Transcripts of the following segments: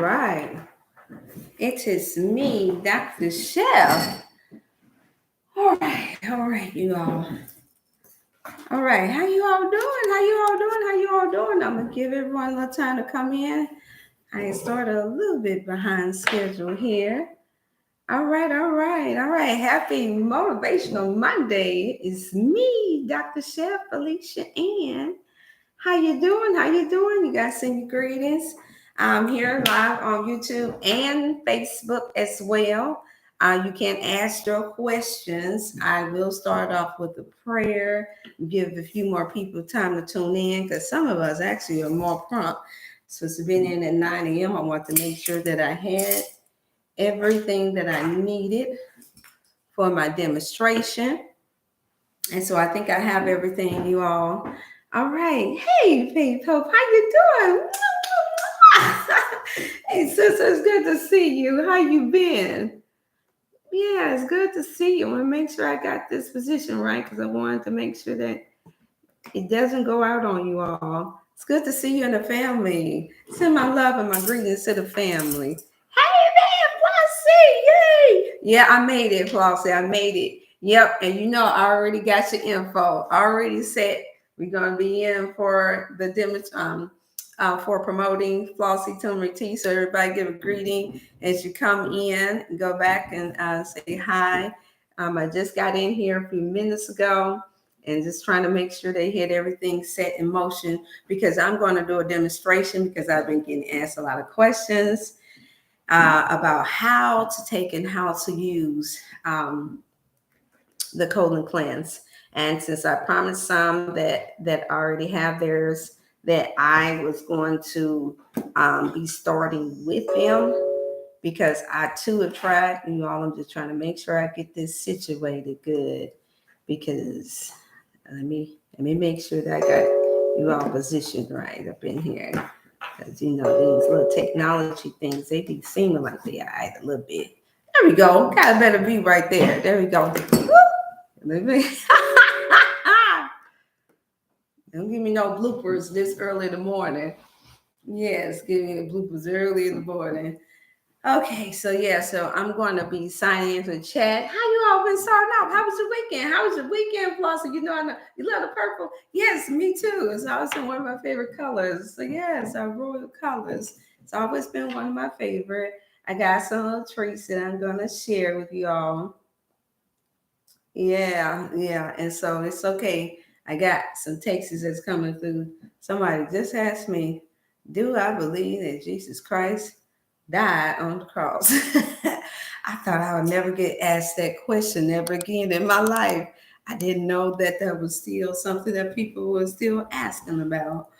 right. It is me, Dr. Chef. All right, you all. All right, how you all doing? How you all doing? How you all doing? I'm gonna give everyone a little time to come in. I started a little bit behind schedule here. All right. Happy Motivational Monday. It's me, Dr. Chef Felicia Ann. How you doing? How you doing? You guys send your greetings. I'm here live on YouTube and Facebook as well. You can ask your questions. I will start off with a prayer, give a few more people time to tune in because some of us actually are more prompt. So it's been in at 9 a.m. I want to make sure that I had everything that I needed for my demonstration. And so I think I have everything, you all. All right. Hey, Faith Hope, how you doing? Hey, sister, it's good to see you. How you been? Yeah, it's good to see you. I want to make sure I got this position right because I wanted to make sure that it doesn't go out on you all. It's good to see you and the family. Send my love and my greetings to the family. Hey, man, Flossie, yay! Yeah, I made it, Flossie. I made it. Yep, and you know, I already got your info. Already set. We're gonna be in for the demo, for promoting Flossie Turmeric Tea. So everybody give a greeting as you come in. Go back and say hi. I just got in here a few minutes ago and just trying to make sure they had everything set in motion because I'm going to do a demonstration because I've been getting asked a lot of questions about how to take and how to use the colon cleanse. And since I promised some that already have theirs, that I was going to be starting with them because I too have tried. You all, I'm just trying to make sure I get this situated good because let me make sure that I got you all positioned right up in here. Because you know these little technology things, they be seeming like they are a little bit. There we go. Got a better view right there. There we go. Don't give me no bloopers this early in the morning. Yes, give me the bloopers early in the morning. Okay, so I'm going to be signing into the chat. How you all been starting off? How was your weekend? How was your weekend, Flossie? You know, I know you love the purple. Yes, me too. It's always been one of my favorite colors. So yes, our royal colors. It's always been one of my favorite. I got some little treats that I'm gonna share with you all. Yeah. And so it's okay. I got some texts that's coming through. Somebody just asked me, do I believe that Jesus Christ died on the cross? I thought I would never get asked that question ever again in my life. I didn't know that was still something that people were still asking about.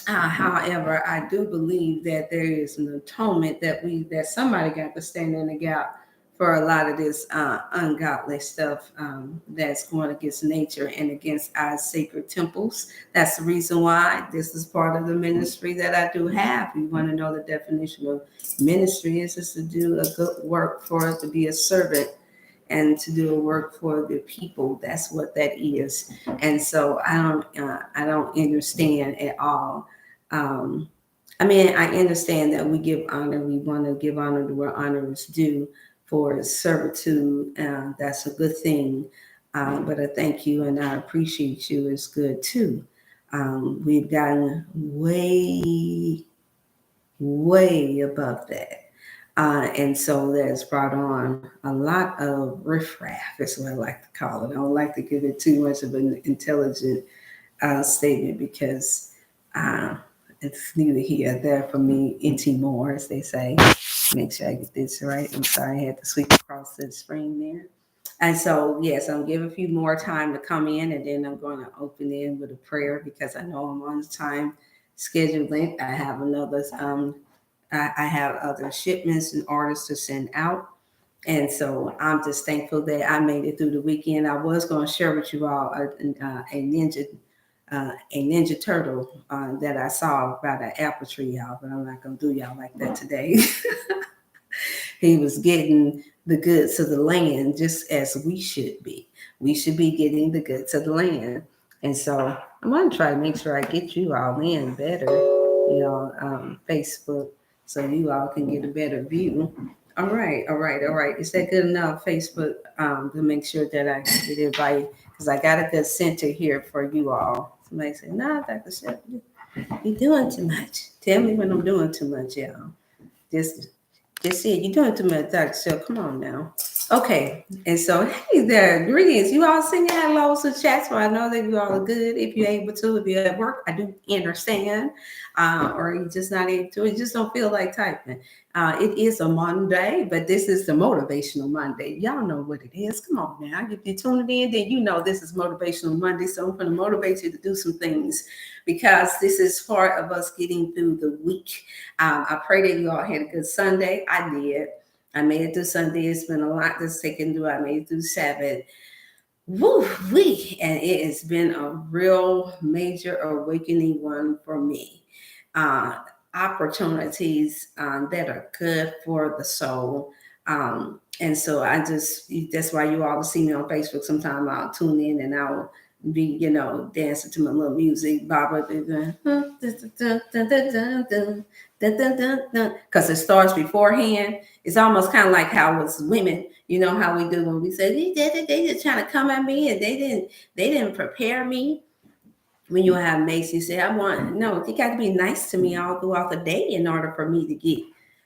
However, I do believe that there is an atonement that somebody got to stand in the gap for a lot of this ungodly stuff that's going against nature and against our sacred temples. That's the reason why this is part of the ministry that I do have. You want to know the definition of ministry is just to do a good work for it, to be a servant and to do a work for the people. That's what that is. And so I don't understand at all. I understand that we give honor. We want to give honor to where honor is due for servitude. That's a good thing. But I thank you and I appreciate you. It's good too. We've gotten way above that. And so that's brought on a lot of riffraff, is what I like to call it. I don't like to give it too much of an intelligent statement because it's neither here nor there for me, NT more, as they say. Make sure I get this right. I'm sorry, I had to sweep across the screen there. And so, yes, I'll give a few more time to come in, and then I'm going to open in with a prayer because I know I'm on time scheduling. I have I have other shipments and orders to send out. And so I'm just thankful that I made it through the weekend. I was going to share with you all a ninja turtle that I saw by the apple tree, y'all, but I'm not going to do y'all like that today. He was getting the goods of the land just as we should be. We should be getting the goods of the land. And so I'm going to try to make sure I get you all in better, Facebook. so you all can get a better view. All right, all right, all right. Is that good enough, Facebook, to make sure that I get everybody? Because I got a good center here for you all. Somebody say, "No, Dr. Shep, you're doing too much." Tell me when I'm doing too much, y'all. Just just said you're doing too much, Dr. Shell. Come on now. Okay. And so, hey there, greetings. You all sending hellos to chat, so I know that you all are good. If you're able to, if you're at work, I do understand. Or you're just not able to, you just don't feel like typing. It is a Monday, but this is the Motivational Monday. Y'all know what it is. Come on now. If you're tuning in, then you know this is Motivational Monday. So I'm going to motivate you to do some things because this is part of us getting through the week. I pray that you all had a good Sunday. I did. I made it through Sunday. It's been a lot that's taken through. I made it through Sabbath. Woo wee! And it has been a real major awakening one for me. Uh, Opportunities that are good for the soul. And so that's why you all see me on Facebook. Sometimes I'll tune in and I'll be, dancing to my little music, Baba, because it starts beforehand. It's almost kind of like how it's women, how we do when we say they just trying to come at me and they didn't prepare me. When you have mates, you say, no, you got to be nice to me all throughout the day in order for me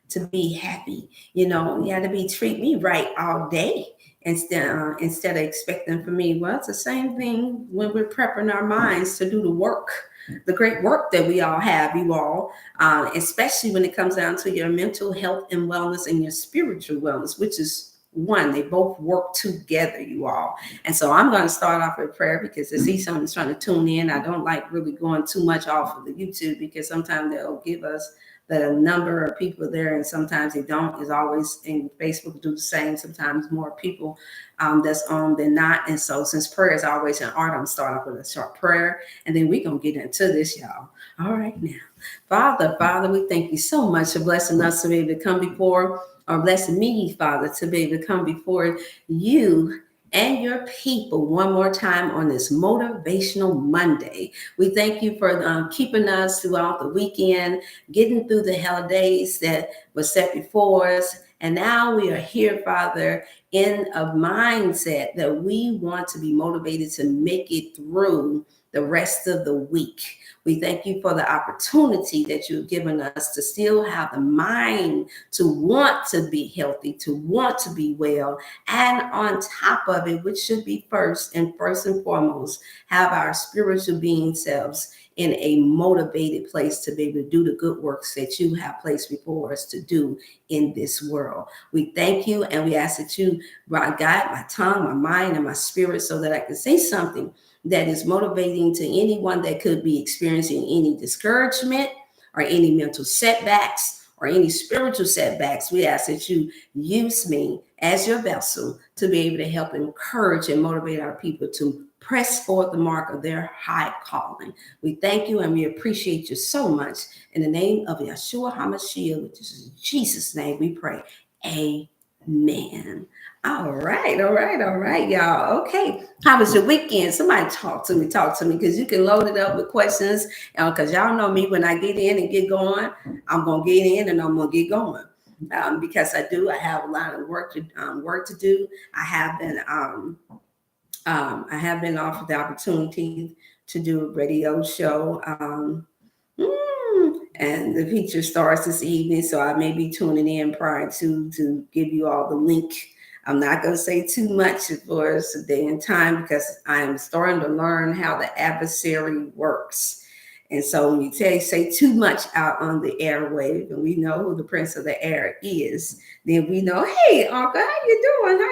to be happy. You got to treat me right all day instead of expecting for me. Well, it's the same thing when we're prepping our minds to do the great work that we all have, you all, especially when it comes down to your mental health and wellness and your spiritual wellness, which is one. They both work together, you all. And so I'm going to start off with prayer because I see someone's trying to tune in. I don't like really going too much off of the YouTube because sometimes they'll give us the number of people there and sometimes they don't. It's always in Facebook do the same. Sometimes more people that's on than not. And so since prayer is always an art, I'm going to start off with a short prayer and then we're going to get into this, y'all. All right, now. Father, we thank you so much for blessing us to be able to come before, or blessing me, Father, to be able to come before you and your people one more time on this Motivational Monday. We thank you for keeping us throughout the weekend, getting through the holidays that were set before us. And now we are here, Father, in a mindset that we want to be motivated to make it through the rest of the week. We thank you for the opportunity that you've given us to still have the mind to want to be healthy, to want to be well, and on top of it, which should be first and foremost, have our spiritual being selves in a motivated place to be able to do the good works that you have placed before us to do in this world. We thank you and we ask that you guide my tongue, my mind, and my spirit so that I can say something that is motivating to anyone that could be experiencing any discouragement or any mental setbacks or any spiritual setbacks. We ask that you use me as your vessel to be able to help encourage and motivate our people to press forward the mark of their high calling. We thank you and we appreciate you so much. In the name of Yeshua HaMashiach, which is Jesus' name, we pray. Amen. All right, y'all. Okay. How was your weekend? Somebody talk to me, because you can load it up with questions. Because y'all know me, when I get in and get going, I'm going to get in and I'm going to get going. Because I have a lot of work to do. I have been offered the opportunity to do a radio show. And the feature starts this evening, so I may be tuning in prior to give you all the link. I'm not going to say too much for us today in time because I am starting to learn how the adversary works. And so when you say too much out on the airwave, and we know who the prince of the air is, then we know, hey, Uncle, how you doing? There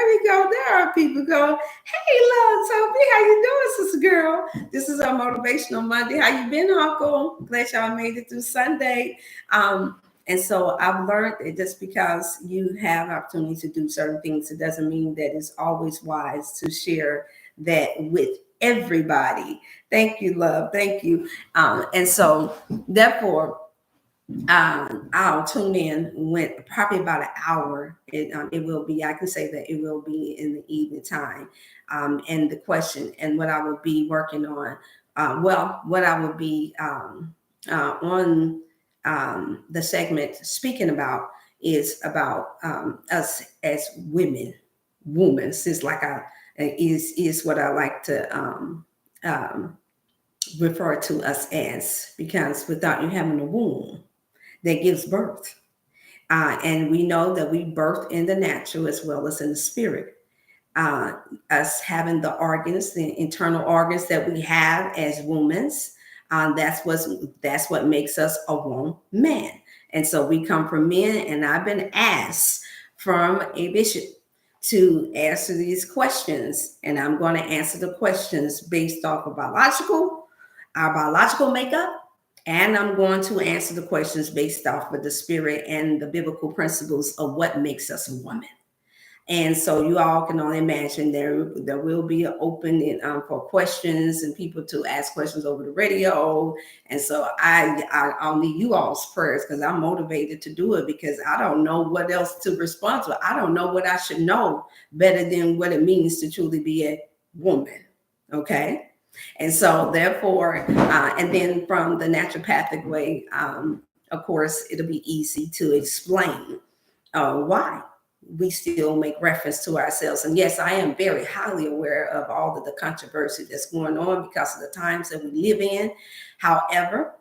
we go. There are people going, hey, love, Sophie, how you doing, sister girl? This is our Motivational Monday. How you been, Uncle? Glad y'all made it through Sunday. And so I've learned that just because you have opportunity to do certain things, it doesn't mean that it's always wise to share that with everybody. Thank you, love. Thank you. And so therefore, I'll tune in with probably about an hour. It will be, I can say that it will be in the evening time. And the question and what I will be working on, what I will be on the segment speaking about is about us as women. Is like is what I like to um, refer to us as, because without you having a womb that gives birth, and we know that we birth in the natural as well as in the spirit. uh, us having the organs, the internal organs that we have as women. That's what makes us a woman. And so we come from men, and I've been asked from a bishop to answer these questions, and I'm going to answer the questions based off of our biological makeup, and I'm going to answer the questions based off of the spirit and the biblical principles of what makes us a woman. And so you all can only imagine there will be an open for questions and people to ask questions over the radio. And so I'll need you all's prayers, because I'm motivated to do it, because I don't know what else to respond to. I don't know what I should know better than what it means to truly be a woman. Okay. And so therefore, and then from the naturopathic way, of course, it'll be easy to explain why we still make reference to ourselves. And yes, I am very highly aware of all of the controversy that's going on because of the times that we live in. However,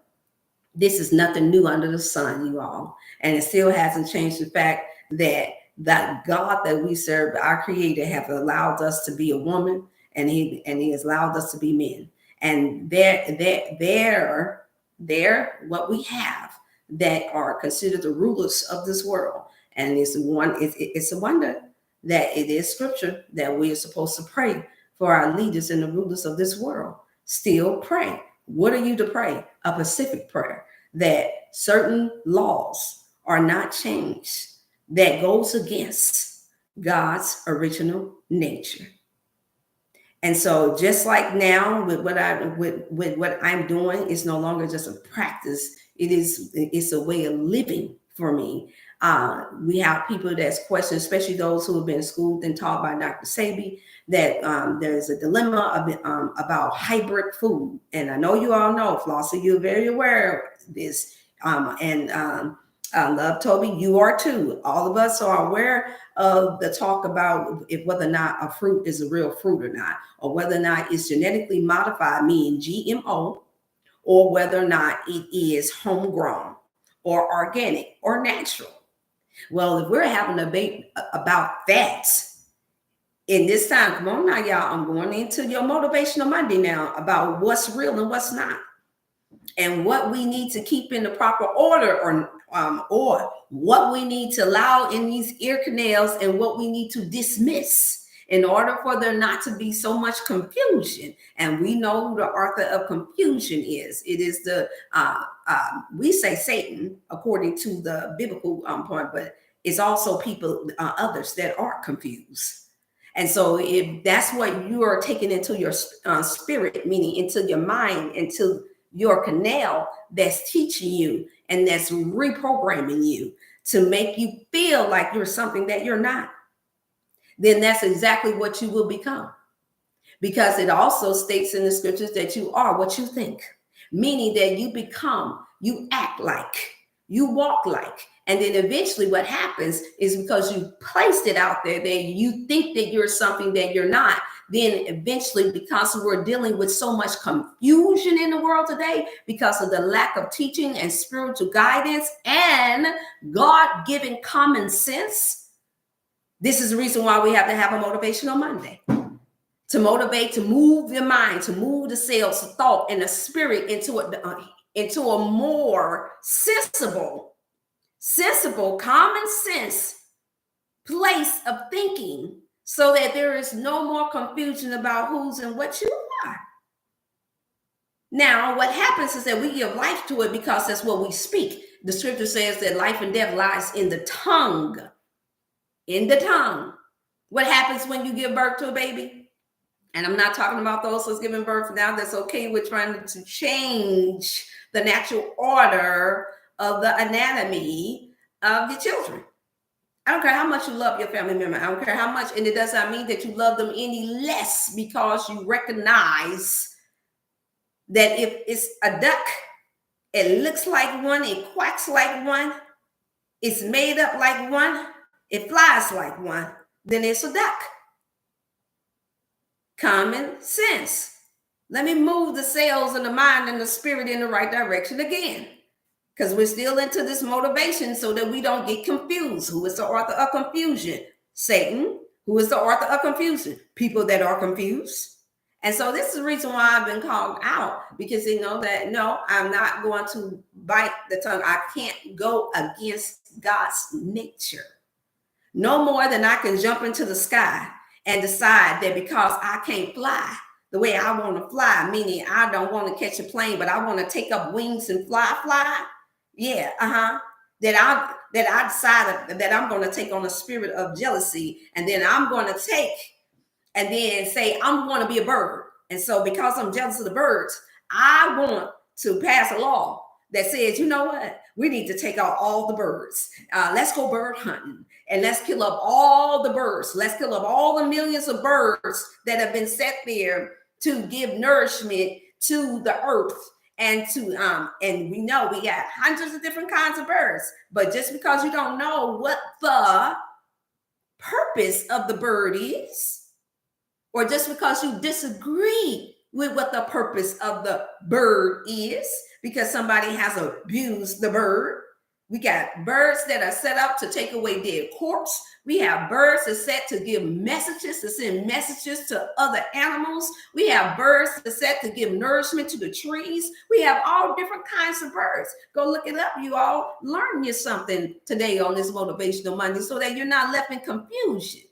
this is nothing new under the sun, you all. And it still hasn't changed the fact that that God that we serve, our creator, have allowed us to be a woman, and he has allowed us to be men. And they're what we have that are considered the rulers of this world. And it's a wonder that it is scripture that we are supposed to pray for our leaders and the rulers of this world. Still pray. What are you to pray? A specific prayer that certain laws are not changed, that goes against God's original nature. And so just like now with what I'm doing, is no longer just a practice. It's a way of living for me. We have people that's questioned, especially those who have been schooled and taught by Dr. Sebi, that there's a dilemma about hybrid food. And I know you all know, Flossie, you're very aware of this. Love Toby, you are too. All of us are aware of the talk about if whether or not a fruit is a real fruit or not, or whether or not it's genetically modified, meaning GMO, or whether or not it is homegrown or organic or natural. Well, if we're having a debate about that in this time, come on now, y'all, I'm going into your Motivational Monday now about what's real and what's not, and what we need to keep in the proper order, or what we need to allow in these ear canals, and what we need to dismiss in order for there not to be so much confusion. And we know who the author of confusion is. It is we say Satan, according to the biblical point, but it's also people, others that are confused. And so if that's what you are taking into your spirit, meaning into your mind, into your canal, that's teaching you and that's reprogramming you to make you feel like you're something that you're not, then that's exactly what you will become. Because it also states in the scriptures that you are what you think, meaning that you act like, you walk like. And then eventually what happens is, because you placed it out there that you think that you're something that you're not, then eventually, because we're dealing with so much confusion in the world today because of the lack of teaching and spiritual guidance and God-given common sense, this is the reason why we have to have a Motivational Monday. To motivate, to move your mind, to move the cells, of thought, and the spirit into a more sensible, common sense place of thinking, so that there is no more confusion about who's and what you are. Now, what happens is that we give life to it because that's what we speak. The scripture says that life and death lies in the tongue. In the tongue. What happens when you give birth to a baby? And I'm not talking about those who's giving birth now. That's okay. We're trying to change the natural order of the anatomy of the children. I don't care how much you love your family member. I don't care how much, and it does not mean that you love them any less because you recognize that if it's a duck It looks like one, it quacks like one, it's made up like one, it flies like one, then it's a duck. Common sense. Let me move the cells and the mind and the spirit in the right direction again. Because we're still into this motivation so that we don't get confused. Who is the author of confusion? Satan. Who is the author of confusion? People that are confused. And so this is the reason why I've been called out, because they know that, no, I'm not going to bite the tongue. I can't go against God's nature. No more than I can jump into the sky and decide that because I can't fly the way I want to fly, meaning I don't want to catch a plane, but I want to take up wings and fly. Yeah, that I decided that I'm going to take on a spirit of jealousy, and then I'm going to take and then say I'm going to be a bird. And so because I'm jealous of the birds, I want to pass a law that says, you know what, we need to take out all the birds. Let's go bird hunting and let's kill up all the birds. Let's kill up all the millions of birds that have been set there to give nourishment to the earth. And we know we got hundreds of different kinds of birds, but just because you don't know what the purpose of the bird is, or just because you disagree with what the purpose of the bird is, because somebody has abused the bird. We got birds that are set up to take away dead corpse. We have birds that are set to give messages, to send messages to other animals. We have birds that are set to give nourishment to the trees. We have all different kinds of birds. Go look it up, you all. Learn you something today on this Motivational Monday so that you're not left in confusion.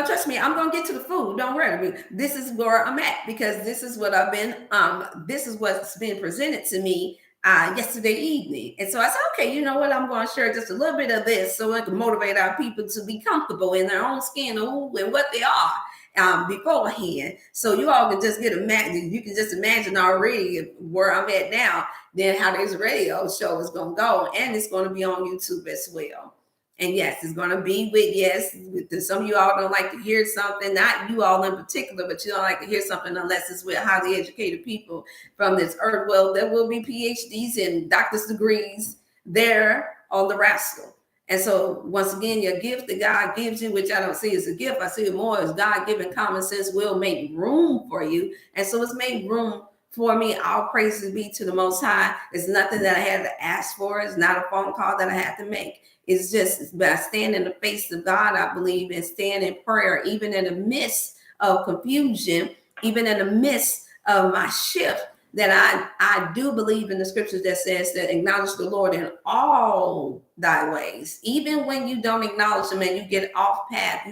Trust me, I'm going to get to the food. Don't worry. This is where I'm at, because this is what this is what's been presented to me yesterday evening. And so I said, okay, you know what? I'm going to share just a little bit of this so I can motivate our people to be comfortable in their own skin and who and what they are beforehand. So you all can just you can just imagine already where I'm at now, then how this radio show is going to go. And it's going to be on YouTube as well. And yes, it's going to be with some of you all don't like to hear something, not you all in particular, but you don't like to hear something unless it's with highly educated people from this earth. Well, there will be PhDs and doctor's degrees there on the rascal. And so once again, your gift that God gives you, which I don't see as a gift, I see it more as God-given common sense, will make room for you. And so it's made room for me. All praises be to the Most High. It's nothing that I had to ask for. It's not a phone call that I had to make. It's just by standing in the face of God, I believe, and stand in prayer, even in the midst of confusion, even in the midst of my shift, that I do believe in the scriptures that says that acknowledge the Lord in all thy ways. Even when you don't acknowledge him and you get off path,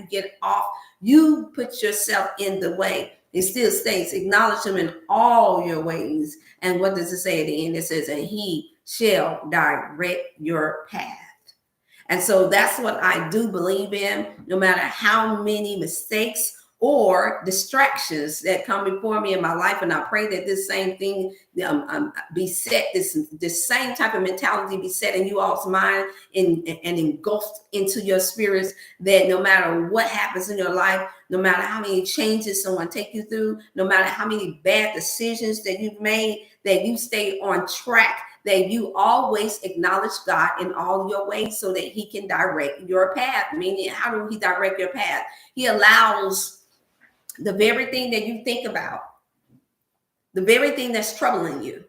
you put yourself in the way. It still states, acknowledge him in all your ways. And what does it say at the end? It says, and he shall direct your path. And so that's what I do believe in, no matter how many mistakes or distractions that come before me in my life. And I pray that this same thing be set, this same type of mentality be set in you all's mind and engulfed into your spirits, that no matter what happens in your life, no matter how many changes someone take you through, no matter how many bad decisions that you've made, that you stay on track, that you always acknowledge God in all your ways so that he can direct your path. Meaning, how do he direct your path? He allows the very thing that you think about, the very thing that's troubling you,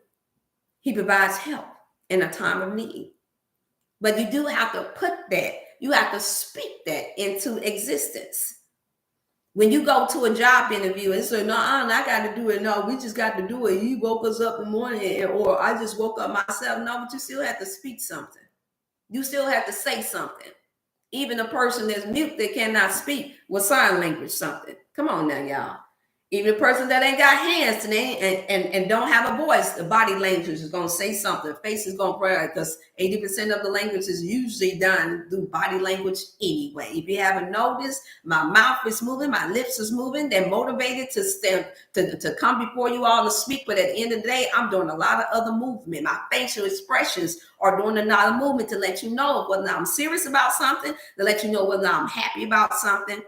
he provides help in a time of need. But you do have to you have to speak that into existence. When you go to a job interview and say, no, I got to do it. No, we just got to do it. You woke us up in the morning, or I just woke up myself. No, but you still have to speak something. You still have to say something. Even a person that's mute that cannot speak with sign language something. Come on now, y'all. Even a person that ain't got hands today and don't have a voice, the body language is going to say something. Face is going to pray, because 80% of the language is usually done through body language anyway. If you haven't noticed, my mouth is moving, my lips is moving. They're motivated to stand, to come before you all to speak. But at the end of the day, I'm doing a lot of other movement. My facial expressions are doing another movement to let you know whether I'm serious about something, to let you know whether I'm happy about something,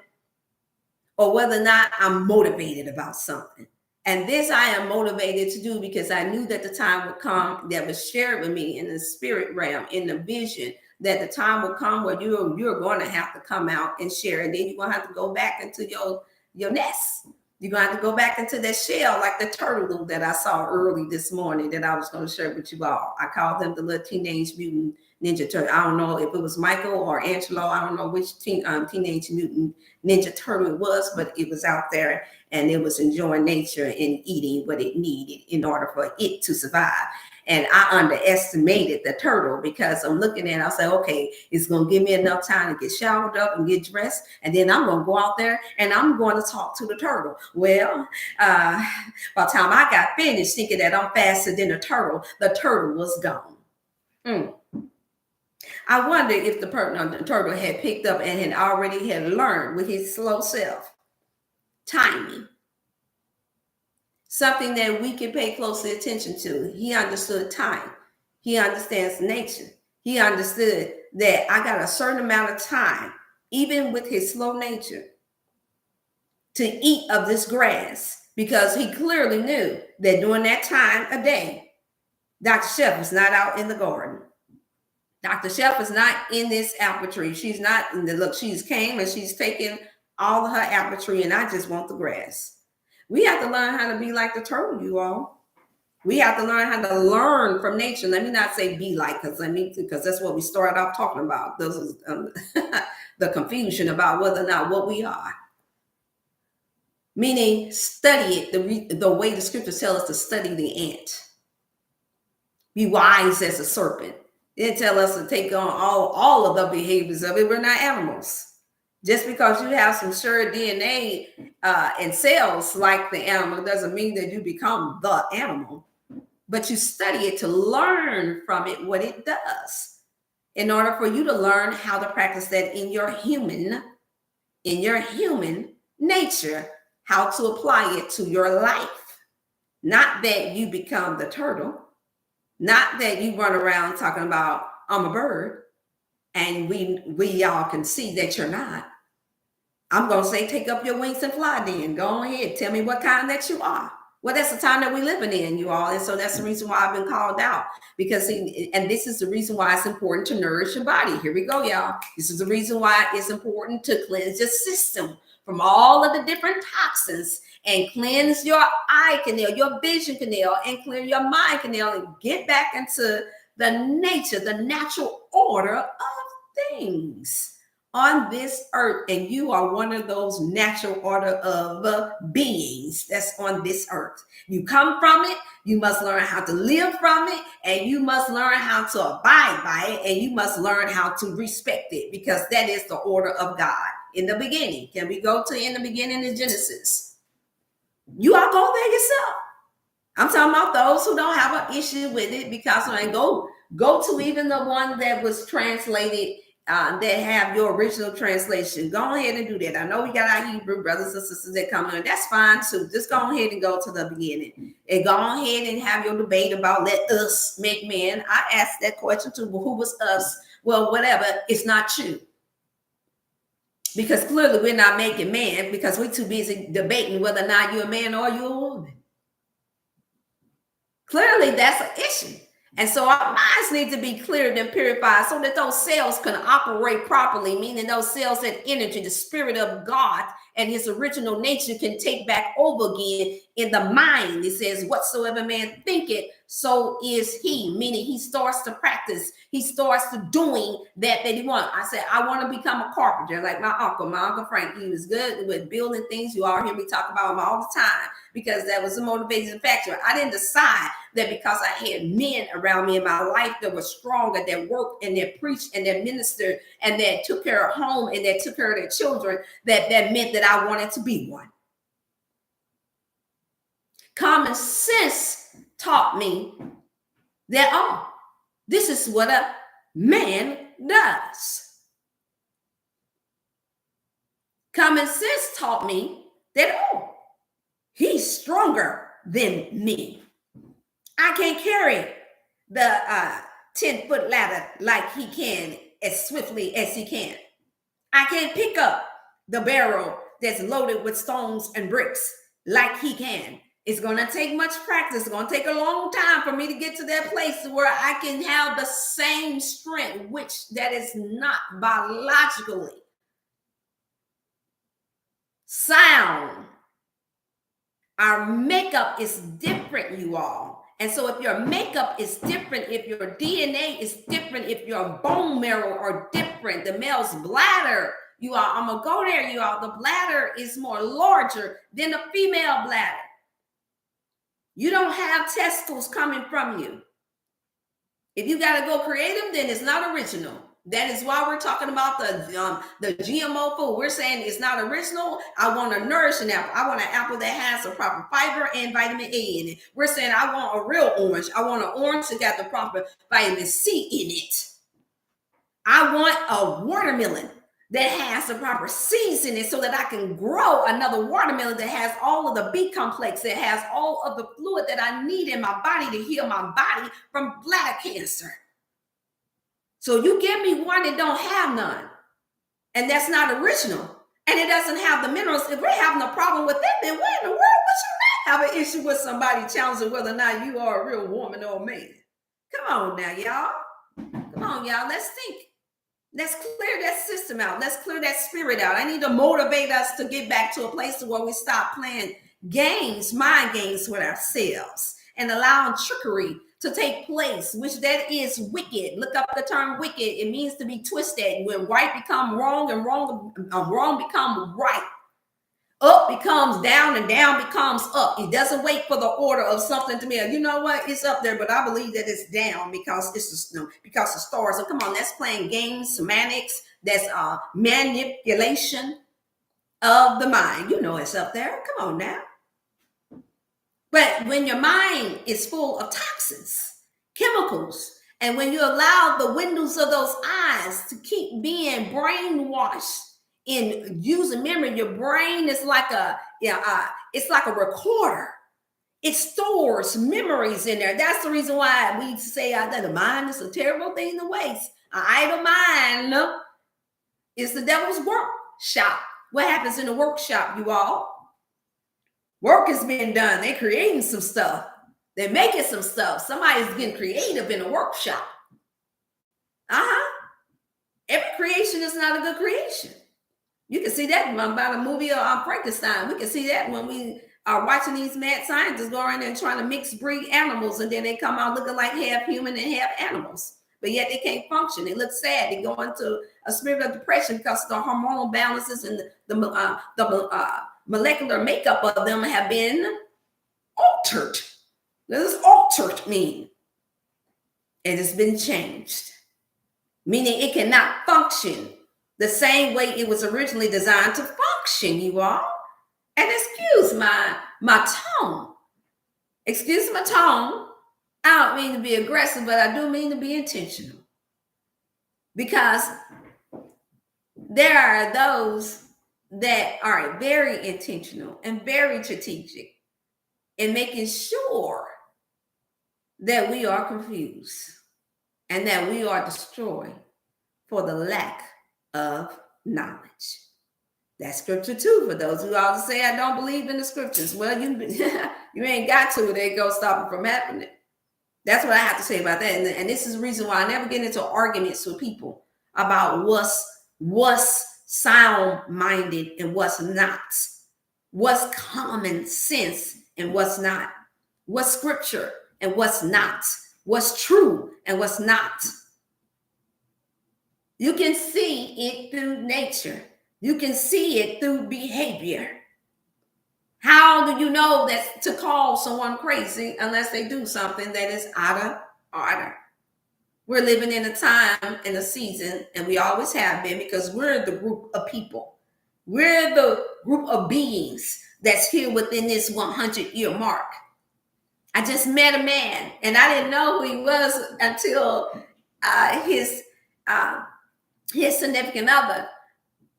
or whether or not I'm motivated about something. And this I am motivated to do because I knew that the time would come that was shared with me in the spirit realm, in the vision, that the time will come where you're going to have to come out and share. And then you're going to have to go back into your nest. You're going to have to go back into that shell like the turtle that I saw early this morning that I was going to share with you all. I called them the little teenage mutant ninja turtle. I don't know if it was Michael or Angelo. I don't know which teenage mutant ninja turtle it was, but it was out there and it was enjoying nature and eating what it needed in order for it to survive. And I underestimated the turtle because I'm looking at it, I say, okay, it's going to give me enough time to get showered up and get dressed. And then I'm going to go out there and I'm going to talk to the turtle. Well, by the time I got finished thinking that I'm faster than the turtle was gone. I wonder if the turtle had picked up and had already had learned with his slow self timing. Something that we can pay close attention to. He understood time. He understands nature. He understood that I got a certain amount of time, even with his slow nature, to eat of this grass, because he clearly knew that during that time of day, Dr. Chef was not out in the garden. Dr. Chef is not in this apple tree. She's not in the look. She's came and she's taken all of her apple tree, and I just want the grass. We have to learn how to be like the turtle, you all. We have to learn how to learn from nature. Let me not say be like, because that's what we started off talking about. This is the confusion about whether or not what we are. Meaning, study it the way the scriptures tell us to study the ant. Be wise as a serpent. They tell us to take on all of the behaviors of it. We're not animals. Just because you have some shared DNA and cells like the animal doesn't mean that you become the animal. But you study it to learn from it what it does, in order for you to learn how to practice that in your human nature, how to apply it to your life. Not that you become the turtle, not that you run around talking about I'm a bird, and we all can see that you're not. I'm going to say, take up your wings and fly then. Go ahead. Tell me what kind that you are. Well, that's the time that we're living in, you all. And so that's the reason why I've been called out. Because, and this is the reason why it's important to nourish your body. Here we go, y'all. This is the reason why it's important to cleanse your system from all of the different toxins and cleanse your eye canal, your vision canal, and clear your mind canal and get back into the nature, the natural order of things on this earth. And you are one of those natural order of beings that's on this earth. You come from it, you must learn how to live from it, and you must learn how to abide by it, and you must learn how to respect it, because that is the order of God in the beginning. Can we go to in the beginning in Genesis? You all go there yourself. I'm talking about those who don't have an issue with it, because when I go to even the one that was translated that have your original translation. Go ahead and do that. I know we got our Hebrew brothers and sisters that come in. That's fine too. Just go ahead and go to the beginning and go ahead and have your debate about let us make men. I asked that question too. Well, who was us? Well, whatever. It's not you. Because clearly we're not making man, because we're too busy debating whether or not you're a man or you're a woman. Clearly that's an issue. And so our minds need to be cleared and purified so that those cells can operate properly, meaning those cells, that energy, the spirit of God and his original nature can take back over again in the mind. It says, whatsoever man thinketh, so is he, meaning he starts to practice. He starts to doing that he wants. I said, I want to become a carpenter like my uncle Frank. He was good with building things. You all hear me talk about him all the time, because that was a motivating factor. I didn't decide that because I had men around me in my life that were stronger, that worked and that preached and that ministered and that took care of home and that took care of their children, that meant that I wanted to be one. Common sense taught me that, this is what a man does. Common sense taught me that, he's stronger than me. I can't carry the 10-foot ladder like he can, as swiftly as he can. I can't pick up the barrel that's loaded with stones and bricks like he can. It's going to take much practice. It's going to take a long time for me to get to that place where I can have the same strength, which that is not biologically sound. Our makeup is different, you all. And so if your makeup is different, if your DNA is different, if your bone marrow are different, the male's bladder, you all, I'm going to go there, you all, the bladder is more larger than the female bladder. You don't have testicles coming from you. If you got to go create them, then it's not original. That is why we're talking about the GMO food. We're saying it's not original. I want a nourishing apple. I want an apple that has the proper fiber and vitamin A in it. We're saying I want a real orange. I want an orange that got the proper vitamin C in it. I want a watermelon that has the proper seeds in it so that I can grow another watermelon that has all of the B complex, that has all of the fluid that I need in my body to heal my body from bladder cancer. So you give me one that don't have none, and that's not original, and it doesn't have the minerals. If we're having a problem with that, then where in the world would you not have an issue with somebody challenging whether or not you are a real woman or a man? Come on now, y'all. Come on, y'all. Let's think. Let's clear that system out. Let's clear that spirit out. I need to motivate us to get back to a place where we stop playing games, mind games with ourselves, and allowing trickery to take place, which that is wicked. Look up the term wicked. It means to be twisted. When right become wrong and wrong become right. Up becomes down and down becomes up. It doesn't wait for the order of something to be. You know what? It's up there, but I believe that it's down because it's just because the stars. So come on, that's playing games, semantics. That's manipulation of the mind. You know it's up there. Come on now. But when your mind is full of toxins, chemicals, and when you allow the windows of those eyes to keep being brainwashed in using memory, your brain is like it's like a recorder. It stores memories in there. That's the reason why we say that the mind is a terrible thing to waste. An idle mind is the devil's workshop. What happens in the workshop, you all? Work is being done. They're creating some stuff. They're making some stuff. Somebody's getting creative in a workshop. Every creation is not a good creation. You can see that about a movie on Frankenstein. We can see that when we are watching these mad scientists go around there and trying to mix breed animals, and then they come out looking like half human and half animals. But yet they can't function. They look sad. They go into a spirit of depression because the hormonal balances and the molecular makeup of them have been altered. What does altered mean? It has been changed, meaning it cannot function the same way it was originally designed to function, you all. And excuse my tone. Excuse my tone. I don't mean to be aggressive, but I do mean to be intentional. Because there are those that are very intentional and very strategic in making sure that we are confused and that we are destroyed for the lack of knowledge. That's scripture too, for those who always say, I don't believe in the scriptures. Well, you ain't got to. They go stop it from happening. That's what I have to say about that. And this is the reason why I never get into arguments with people about what's sound-minded and what's not. What's common sense and what's not. What's scripture and what's not. What's true and what's not. You can see it through nature. You can see it through behavior. How do you know that to call someone crazy unless they do something that is out of order? We're living in a time and a season, and we always have been, because we're the group of people. We're the group of beings that's here within this 100-year mark. I just met a man, and I didn't know who he was until his significant other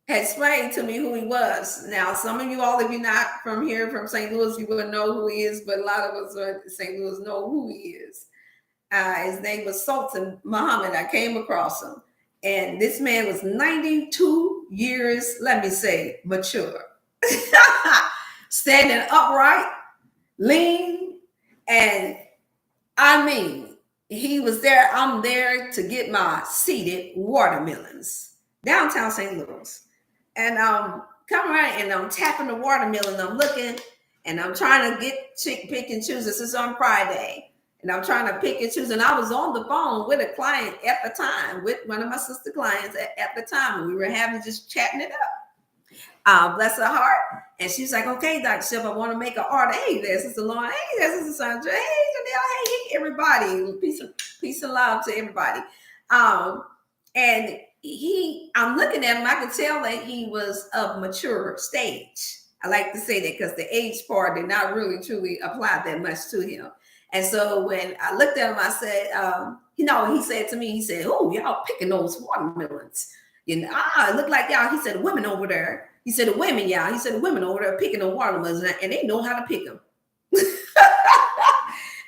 had explained to me who he was. Now, some of you all, if you're not from here, from St. Louis, you wouldn't know who he is, but a lot of us in St. Louis know who he is. His name was Sultan Muhammad. I came across him. And this man was 92 years, let me say, mature. Standing upright, lean, and I mean, he was there. I'm there to get my seeded watermelons downtown St. Louis, and come around and I'm tapping the watermelon. I'm looking, and I'm trying to pick and choose. This is on Friday, and I'm trying to pick and choose. And I was on the phone with a client at the time, with one of my sister clients at the time, and we were having just chatting it up. Bless her heart. And she's like, okay, Dr. Shep, I want to make an order. Hey there, Sister Lauren. Hey there, Sister Sandra. Hey, Janelle. Hey, everybody. Peace and love to everybody. And I'm looking at him, I could tell that he was of mature stage. I like to say that because the age part did not really truly apply that much to him. And so when I looked at him, I said, he said to me, he said, oh, y'all picking those watermelons. It looked like y'all, he said, the women over there. He said, the women, y'all. He said, the women over there picking the watermelons, and they know how to pick them.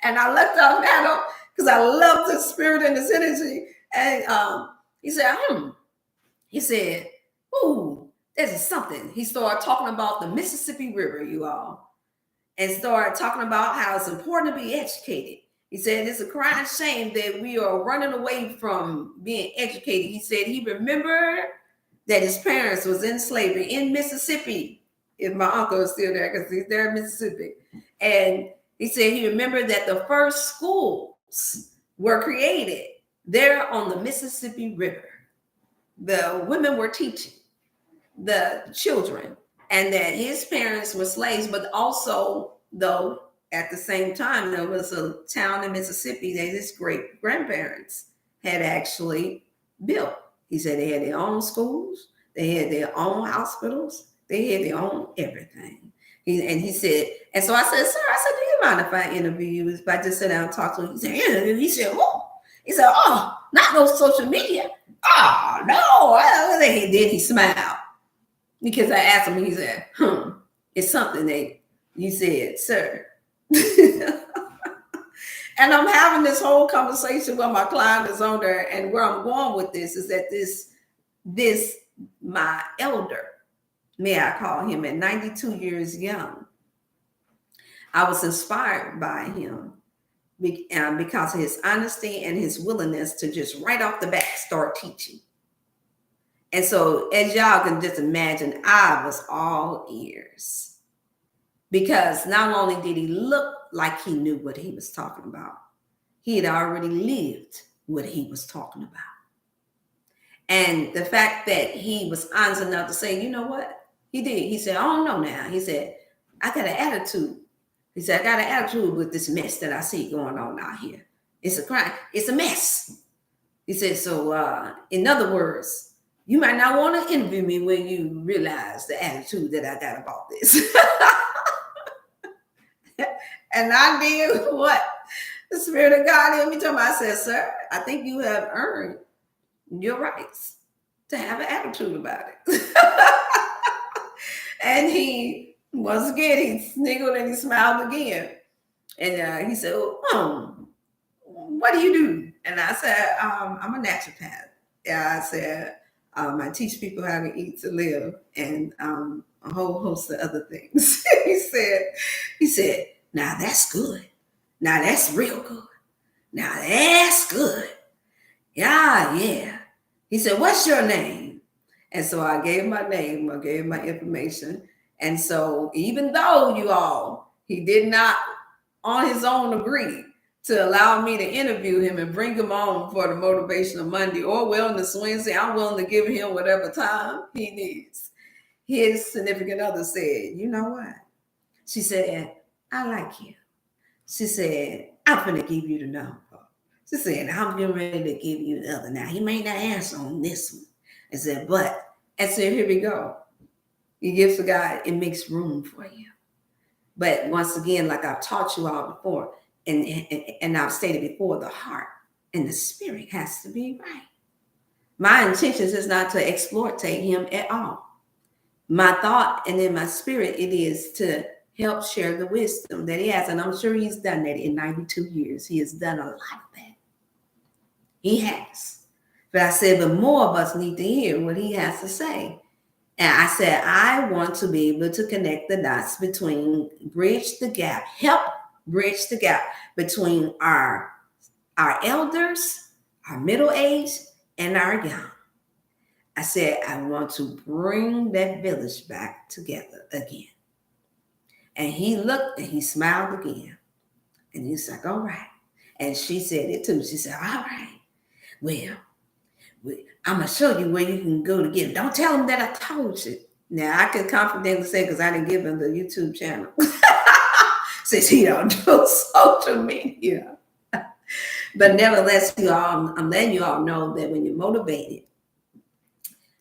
And I looked up at him because I love the spirit and this energy. And he said, He said, ooh, there's something. He started talking about the Mississippi River, you all, and started talking about how it's important to be educated. He said, it's a crying shame that we are running away from being educated. He said he remembered that his parents was in slavery in Mississippi, if my uncle is still there, because he's there in Mississippi. And he said he remembered that the first schools were created there on the Mississippi River. The women were teaching the children, and that his parents were slaves, but also, though, at the same time, there was a town in Mississippi that his great grandparents had actually built. He said they had their own schools, they had their own hospitals, they had their own everything. He said, and so I said, sir, do you mind if I interview you? If I just sit down and talk to him? He said, yeah. He said, oh, not no social media. Oh, no. Then he smiled because I asked him, he said, it's something that you said, sir. And I'm having this whole conversation where my client is on there, and where I'm going with this is that this my elder, may I call him, at 92 years young, I was inspired by him because of his honesty and his willingness to just right off the bat start teaching. And so, as y'all can just imagine, I was all ears. Because not only did he look like he knew what he was talking about, he had already lived what he was talking about. And the fact that he was honest enough to say, you know what? He did. He said, I don't know now. He said, I got an attitude. He said, I got an attitude with this mess that I see going on out here. It's a crime. It's a mess. He said, so in other words, you might not want to interview me when you realize the attitude that I got about this. And I did what the Spirit of God in me told me. I said, sir, I think you have earned your rights to have an attitude about it. And he, once again, he sniggled and he smiled again. And he said, what do you do? And I said, I'm a naturopath. Yeah, I said, I teach people how to eat to live, and a whole host of other things. He said, now that's good. Now that's real good. Now that's good. Yeah. He said, what's your name? And so I gave my name, I gave my information. And so even though he did not on his own agree to allow me to interview him and bring him on for the Motivational Monday or Wellness Wednesday, I'm willing to give him whatever time he needs. His significant other said, you know what? She said, I like you. She said, I'm going to give you the number. She said, I'm getting ready to give you the other. Now, he may not answer on this one. I said, here we go. He gives the guy, it makes room for you. But once again, like I've taught you all before, and I've stated before, the heart and the spirit has to be right. My intentions is not to exploitate him at all. My thought and in my spirit, it is to help share the wisdom that he has. And I'm sure he's done that in 92 years. He has done a lot of that. He has. But I said, but more of us need to hear what he has to say. And I said, I want to be able to connect the dots between, bridge the gap, help bridge the gap between our elders, our middle age, and our young. I said, I want to bring that village back together again. And he looked and he smiled again. And he's like, all right. And she said it too. She said, all right. Well, I'm going to show you where you can go to get them. Don't tell them that I told you. Now, I can confidently say, because I didn't give him the YouTube channel. Since he don't do social media. But nevertheless, you all, I'm letting you all know that when you're motivated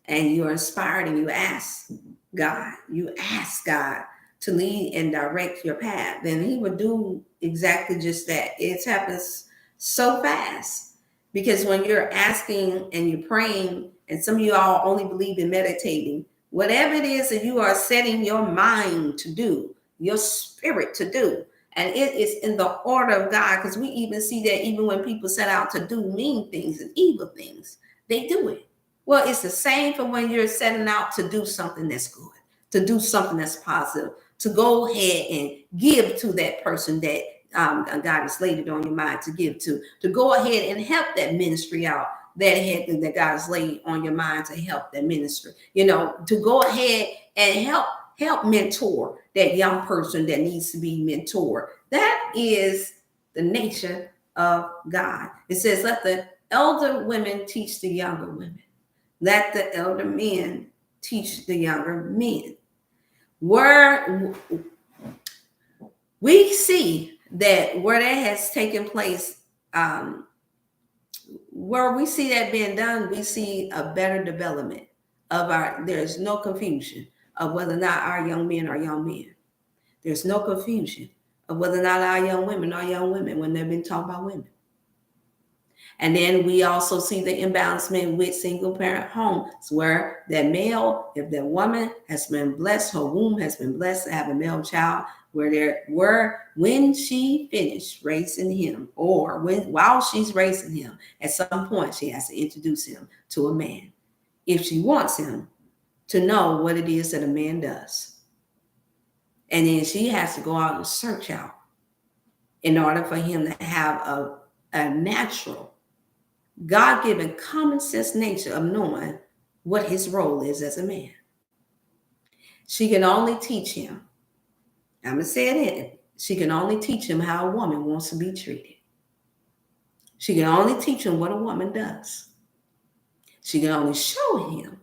and you're inspired and you ask God to lead and direct your path, then he will do exactly just that. It happens so fast because when you're asking and you're praying, and some of you all only believe in meditating, whatever it is that you are setting your mind to do, your spirit to do, and it is in the order of God, because we even see that even when people set out to do mean things and evil things, they do it. Well, it's the same for when you're setting out to do something that's good, to do something that's positive, to go ahead and give to that person that God has laid it on your mind to give to go ahead and help that ministry out that God has laid on your mind to help that ministry. To go ahead and help mentor that young person that needs to be mentored. That is the nature of God. It says, let the elder women teach the younger women. Let the elder men teach the younger men. Where we see that where that has taken place, where we see that being done, we see a better development of there's no confusion of whether or not our young men are young men. There's no confusion of whether or not our young women are young women when they've been taught by women. And then we also see the imbalancement with single parent homes where that male, if that woman has been blessed, her womb has been blessed to have a male child, when she finished raising him, or while she's raising him, at some point she has to introduce him to a man if she wants him to know what it is that a man does. And then she has to go out and search out in order for him to have a natural, God-given, common sense nature of knowing what his role is as a man. She can only teach him. I'm going to say it in. She can only teach him how a woman wants to be treated. She can only teach him what a woman does. She can only show him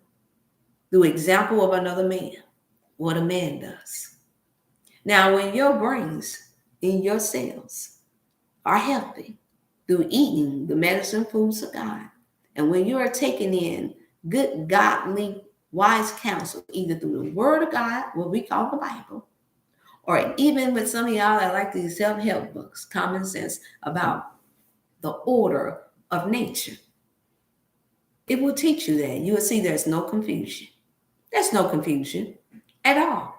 through example of another man what a man does. Now, when your brains in your cells are healthy through eating the medicine foods of God, and when you are taking in good, godly, wise counsel, either through the word of God, what we call the Bible, or even with some of y'all that like these self-help books, common sense about the order of nature, it will teach you that. You will see there's no confusion. There's no confusion at all.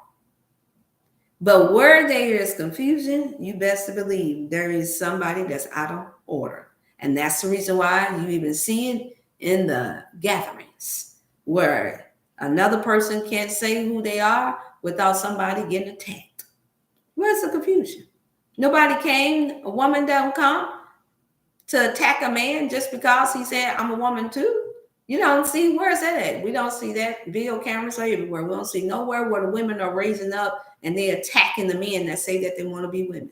But where there is confusion, you best to believe there is somebody that's out of order. And that's the reason why you even see it in the gatherings, where another person can't say who they are without somebody getting attacked. Where's the confusion? Nobody came, a woman don't come to attack a man just because he said, I'm a woman too. You don't see, where's that at? We don't see that. Video cameras are everywhere. We don't see nowhere where the women are raising up and they're attacking the men that say that they want to be women.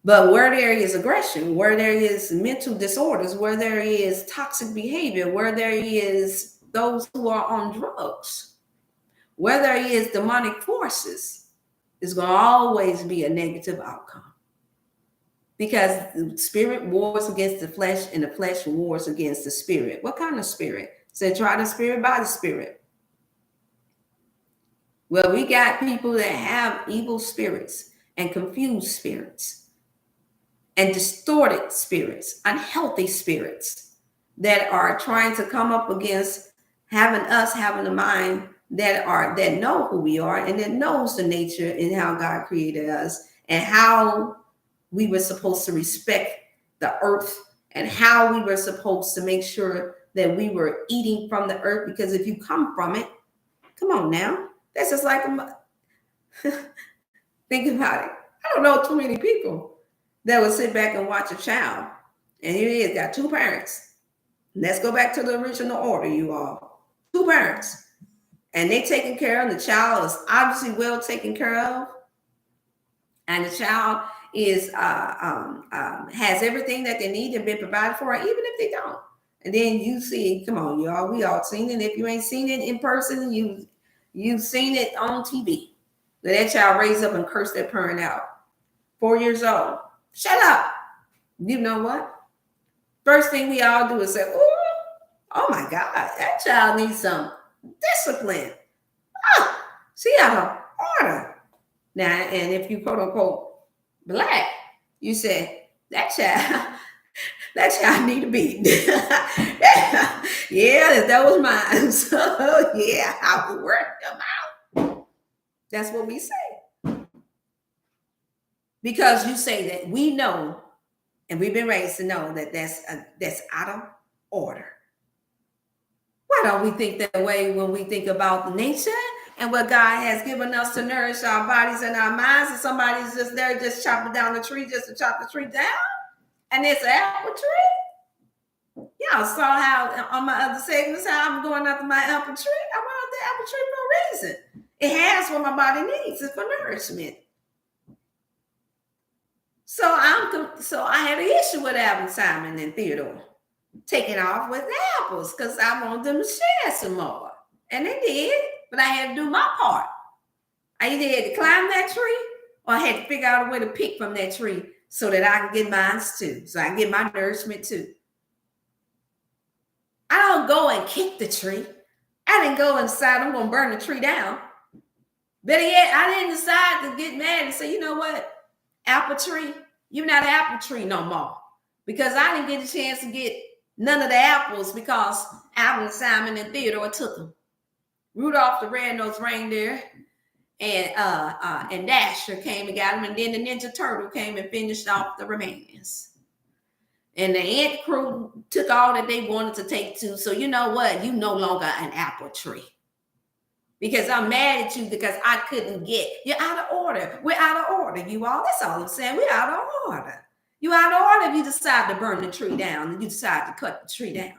But where there is aggression, where there is mental disorders, where there is toxic behavior, where there is those who are on drugs, where there is demonic forces, there's going to always be a negative outcome. Because the spirit wars against the flesh and the flesh wars against the spirit. What kind of spirit? So try the spirit by the spirit. Well, we got people that have evil spirits and confused spirits and distorted spirits, unhealthy spirits that are trying to come up against having a mind that know who we are and that knows the nature and how God created us and how we were supposed to respect the earth and how we were supposed to make sure that we were eating from the earth, because if you come from it, come on now, that's just like think about it. I don't know too many people that would sit back and watch a child, and here he is, got two parents. Let's go back to the original order, you all. Two parents, and they taking care of the child is obviously well taken care of, and the child is has everything that they need and been provided for, even if they don't. And then you see, come on, y'all, we all seen it. If you ain't seen it in person, you've seen it on TV. That child raised up and cursed that parent out. 4 years old. Shut up. You know what? First thing we all do is say, oh my God, that child needs some discipline. Oh, she out of order. Now, and if you quote unquote Black, you say, that child need to be. Yeah, that was mine. So yeah, I would work them out. That's what we say. Because you say that we know, and we've been raised to know that that's out of order. Why don't we think that way when we think about nature and what God has given us to nourish our bodies and our minds? And somebody's just there just chopping down the tree just to chop the tree down, and it's an apple tree. Y'all saw how on my other segments how I'm going after my apple tree. I went after the apple tree for a reason. It has what my body needs. It's for nourishment. So I had an issue with Alvin, Simon, and Theodore taking off with the apples because I wanted them to share some more. And they did, but I had to do my part. I either had to climb that tree or I had to figure out a way to pick from that tree so that I can get mine too, so I can get my nourishment too. I don't go and kick the tree. I didn't go and decide I'm going to burn the tree down. Better yet, I didn't decide to get mad and say, you know what? Apple tree, you're not an apple tree no more. Because I didn't get a chance to get none of the apples because Alvin, Simon, and Theodore took them. Rudolph the Red-Nosed Reindeer and Dasher came and got them, and then the Ninja Turtle came and finished off the remains. And the ant crew took all that they wanted to take too. So you know what? You no longer an apple tree. Because I'm mad at you because I couldn't get. You're out of order. We're out of order, you all. That's all I'm saying. We're out of order. You're out of order if you decide to burn the tree down and you decide to cut the tree down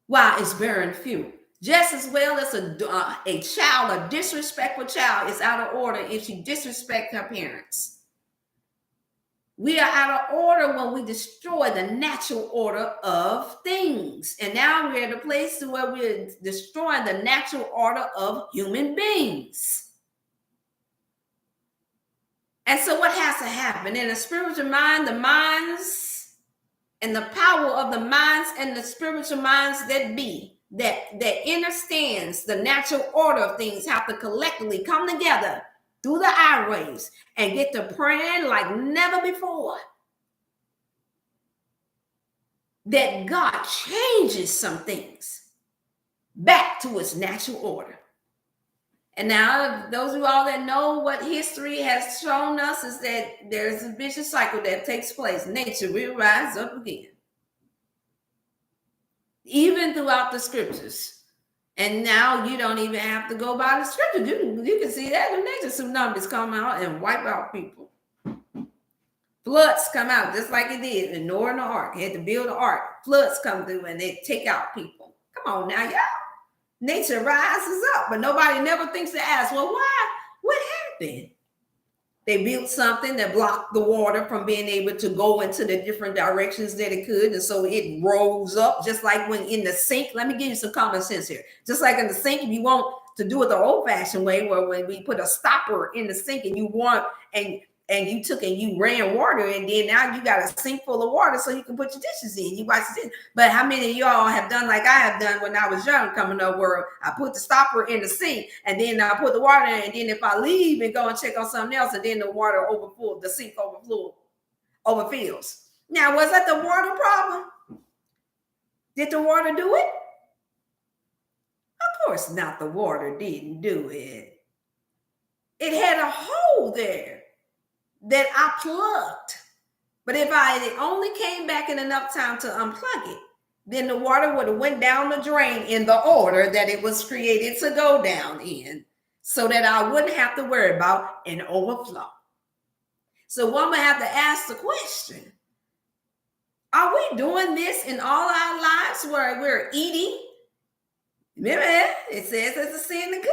while it's bearing fuel. Just as well as a child, a disrespectful child, is out of order if she disrespects her parents. We are out of order when we destroy the natural order of things. And now we're at a place where we're destroying the natural order of human beings. And so what has to happen? In a spiritual mind, the minds and the power of the minds and the spiritual minds that be, that understands the natural order of things, have to collectively come together through the airwaves and get to praying like never before. That God changes some things back to its natural order. And now, those of you all that know what history has shown us is that there's a vicious cycle that takes place. Nature will rise up again. Even throughout the scriptures. And now you don't even have to go by the scripture. You can see that the nature tsunamis come out and wipe out people. Floods come out just like it did in Noah and the ark. He had to build an ark. Floods come through and they take out people. Come on now, y'all. Nature rises up, but nobody never thinks to ask, well, why? What happened? They built something that blocked the water from being able to go into the different directions that it could. And so it rose up, just like when in the sink. Let me give you some common sense here. Just like in the sink, if you want to do it the old-fashioned way, where when we put a stopper in the sink and you want, and you took and you ran water, and then now you got a sink full of water so you can put your dishes in. You wash it in. But how many of y'all have done like I have done when I was young coming up, where I put the stopper in the sink and then I put the water in, and then if I leave and go and check on something else, and then the water overflows, the sink overfills. Now, was that the water problem? Did the water do it? Of course not. The water didn't do it. It had a hole there that I plugged. But if I only came back in enough time to unplug it, then the water would have went down the drain in the order that it was created to go down in, so that I wouldn't have to worry about an overflow. So one would have to ask the question, are we doing this in all our lives where we're eating? Remember, it says it's a sin to gut.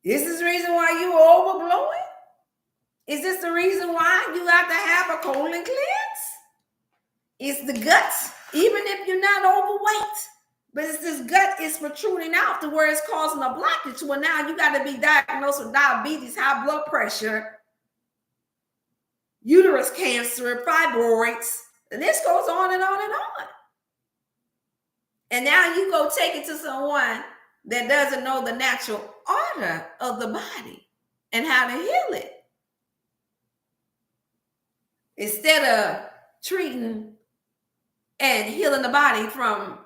Is this the reason why you are overblowing? Is this the reason why you have to have a colon cleanse? It's the guts, even if you're not overweight. But it's this gut is protruding out to where it's causing a blockage. Well, now you got to be diagnosed with diabetes, high blood pressure, uterus cancer, fibroids, and this goes on and on and on. And now you go take it to someone that doesn't know the natural order of the body and how to heal it. Instead of treating and healing the body from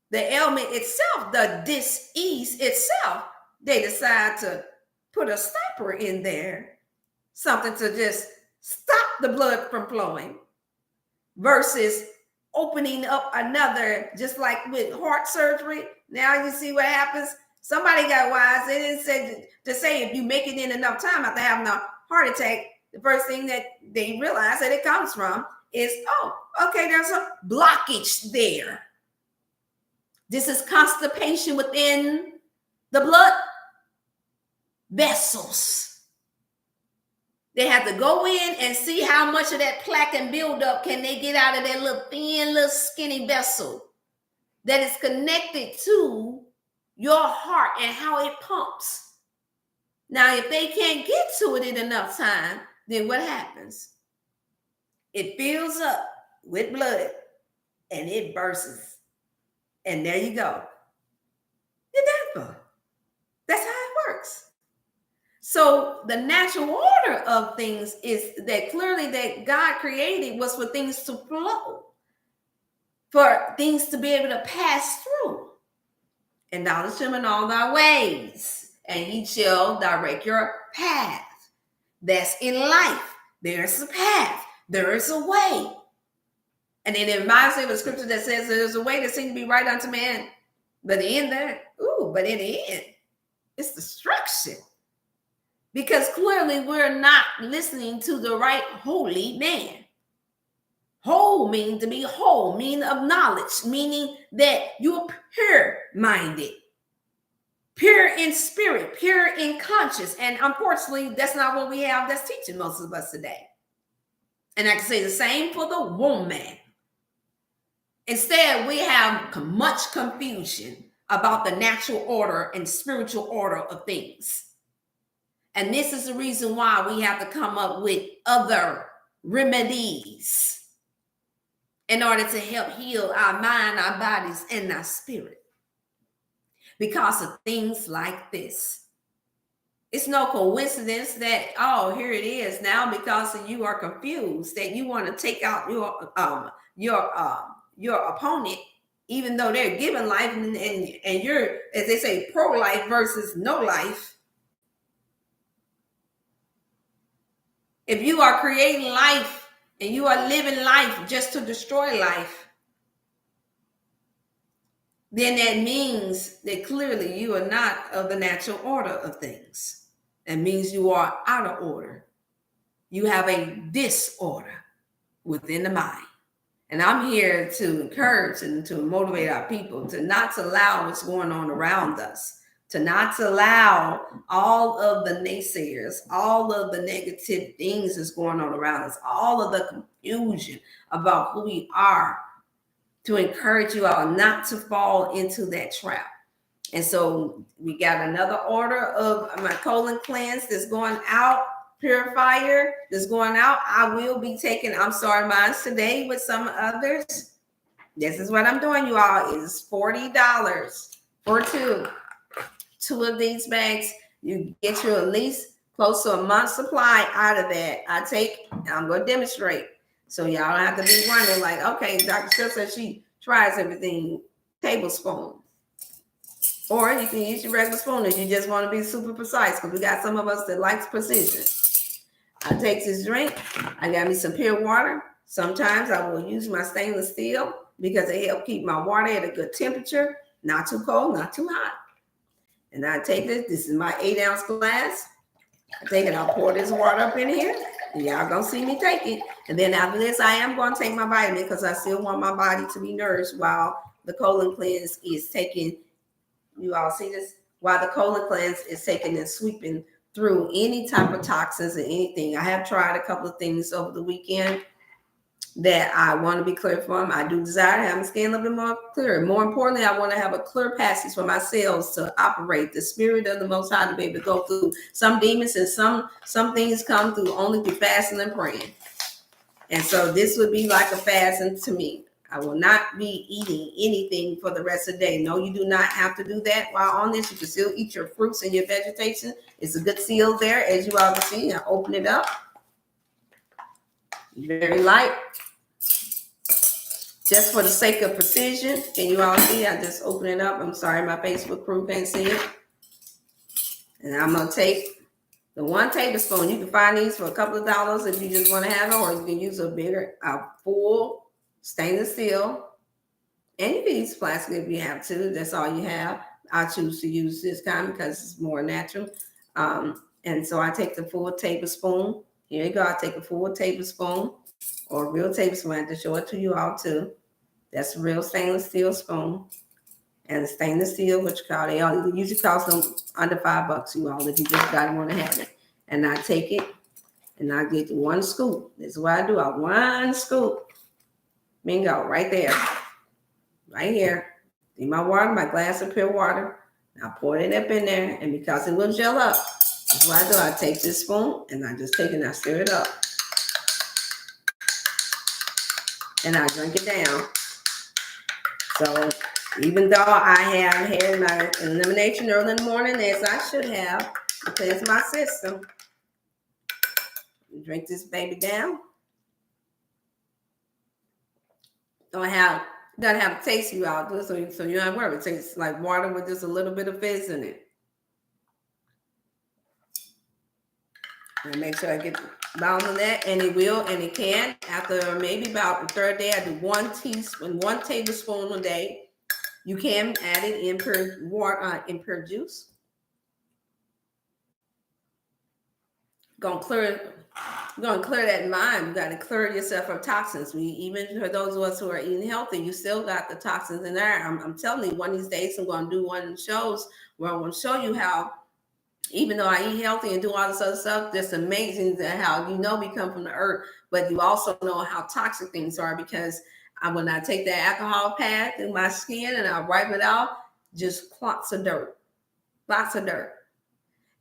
the ailment itself, the dis-ease itself, they decide to put a stopper in there, something to just stop the blood from flowing, versus opening up another, just like with heart surgery. Now you see what happens. Somebody got wise. They didn't say to say if you make it in enough time after having a heart attack, the first thing that they realize that it comes from is, oh, okay, there's a blockage there. This is constipation within the blood vessels. They have to go in and see how much of that plaque and buildup can they get out of that little thin, little skinny vessel that is connected to your heart and how it pumps. Now, if they can't get to it in enough time, then what happens? It fills up with blood and it bursts. And there you go. You're done for. That's how it works. So the natural order of things is that clearly that God created was for things to flow, for things to be able to pass through. Acknowledge him in all thy ways, and he shall direct your path. That's in life. There's a path. There is a way. And then it reminds me of a scripture that says there's a way that seems to be right unto man, but in there, but in the end, it's destruction. Because clearly we're not listening to the right holy man. Whole means to be whole, meaning of knowledge, meaning that you're pure-minded, pure in spirit, pure in conscience. And unfortunately, that's not what we have that's teaching most of us today. And I can say the same for the woman. Instead, we have much confusion about the natural order and spiritual order of things. And this is the reason why we have to come up with other remedies in order to help heal our mind, our bodies, and our spirit. Because of things like this. It's no coincidence that, here it is now, because you are confused, that you want to take out your opponent, even though they're giving life, and you're, as they say, pro-life versus no life. If you are creating life and you are living life just to destroy life, then that means that clearly you are not of the natural order of things. That means you are out of order. You have a disorder within the mind. And I'm here to encourage and to motivate our people to not allow what's going on around us, to not allow all of the naysayers, all of the negative things that's going on around us, all of the confusion about who we are, to encourage you all not to fall into that trap. And so we got another order of my colon cleanse that's going out, purifier that's going out. I will be taking, mine today with some others. This is what I'm doing, you all. It's $40 for two of these bags. You get you at least close to a month's supply out of that. I'm going to demonstrate. So y'all don't have to be wondering like, okay, Dr. Still says she tries everything tablespoon. Or you can use your regular spoon if you just want to be super precise, because we got some of us that likes precision. I take this drink. I got me some pure water, Sometimes I will use my stainless steel because it helps keep my water at a good temperature, not too cold, not too hot. And I take this. This is my 8-ounce glass. I take it. I'll pour this water up in here. And y'all gonna see me take it. And then after this, I am going to take my vitamin because I still want my body to be nourished while the colon cleanse is taking. You all see this? While the colon cleanse is taking and sweeping through any type of toxins and anything. I have tried a couple of things over the weekend that I want to be clear from. I do desire to have my skin a little bit more clear. More importantly, I want to have a clear passage for my cells to operate. The spirit of the Most High to be able to go through. Some demons and some things come through only through fasting and praying. And so this would be like a fasting to me. I will not be eating anything for the rest of the day. No, you do not have to do that while on this. You can still eat your fruits and your vegetation. It's a good seal there, as you all can see. I open it up. Very light. Just for the sake of precision, can you all see? I just open it up. I'm sorry, my Facebook crew can't see it. And I'm going to take the 1 tablespoon. You can find these for a couple of dollars if you just want to have it, or you can use a full stainless steel. And you can use plastic if you have to. That's all you have. I choose to use this kind because it's more natural. And so I take the full tablespoon. Here you go. I take a full tablespoon or a real tablespoon. I have to show it to you all too. That's a real stainless steel spoon. And the stainless steel, which they usually cost them under $5, you all, if you just want to have it. And I take it and I get 1 scoop. This is what I do. 1 scoop. Bingo, right there. Right here. In my water, my glass of pure water. I pour it up in there. And because it will gel up, that's what I do. I take this spoon and I just take it and I stir it up. And I drink it down. So even though I have had my elimination early in the morning, as I should have, to cleanse my system, drink this baby down. Doesn't have a taste, you all do, so you don't worry. It tastes like water with just a little bit of fizz in it. And make sure I get balance on that, and it will, and it can. After maybe about the 3rd day, I do 1 tablespoon a day. You can add it in pure water, in pure juice. Gonna clear that mind. You got to clear yourself of toxins. Even for those of us who are eating healthy, you still got the toxins in there. I'm telling you, one of these days I'm going to do one of the shows where I'm going to show you how, even though I eat healthy and do all this other stuff, it's amazing that how we come from the earth, but you also know how toxic things are, because when I take that alcohol pad through my skin and I wipe it off, just clots of dirt.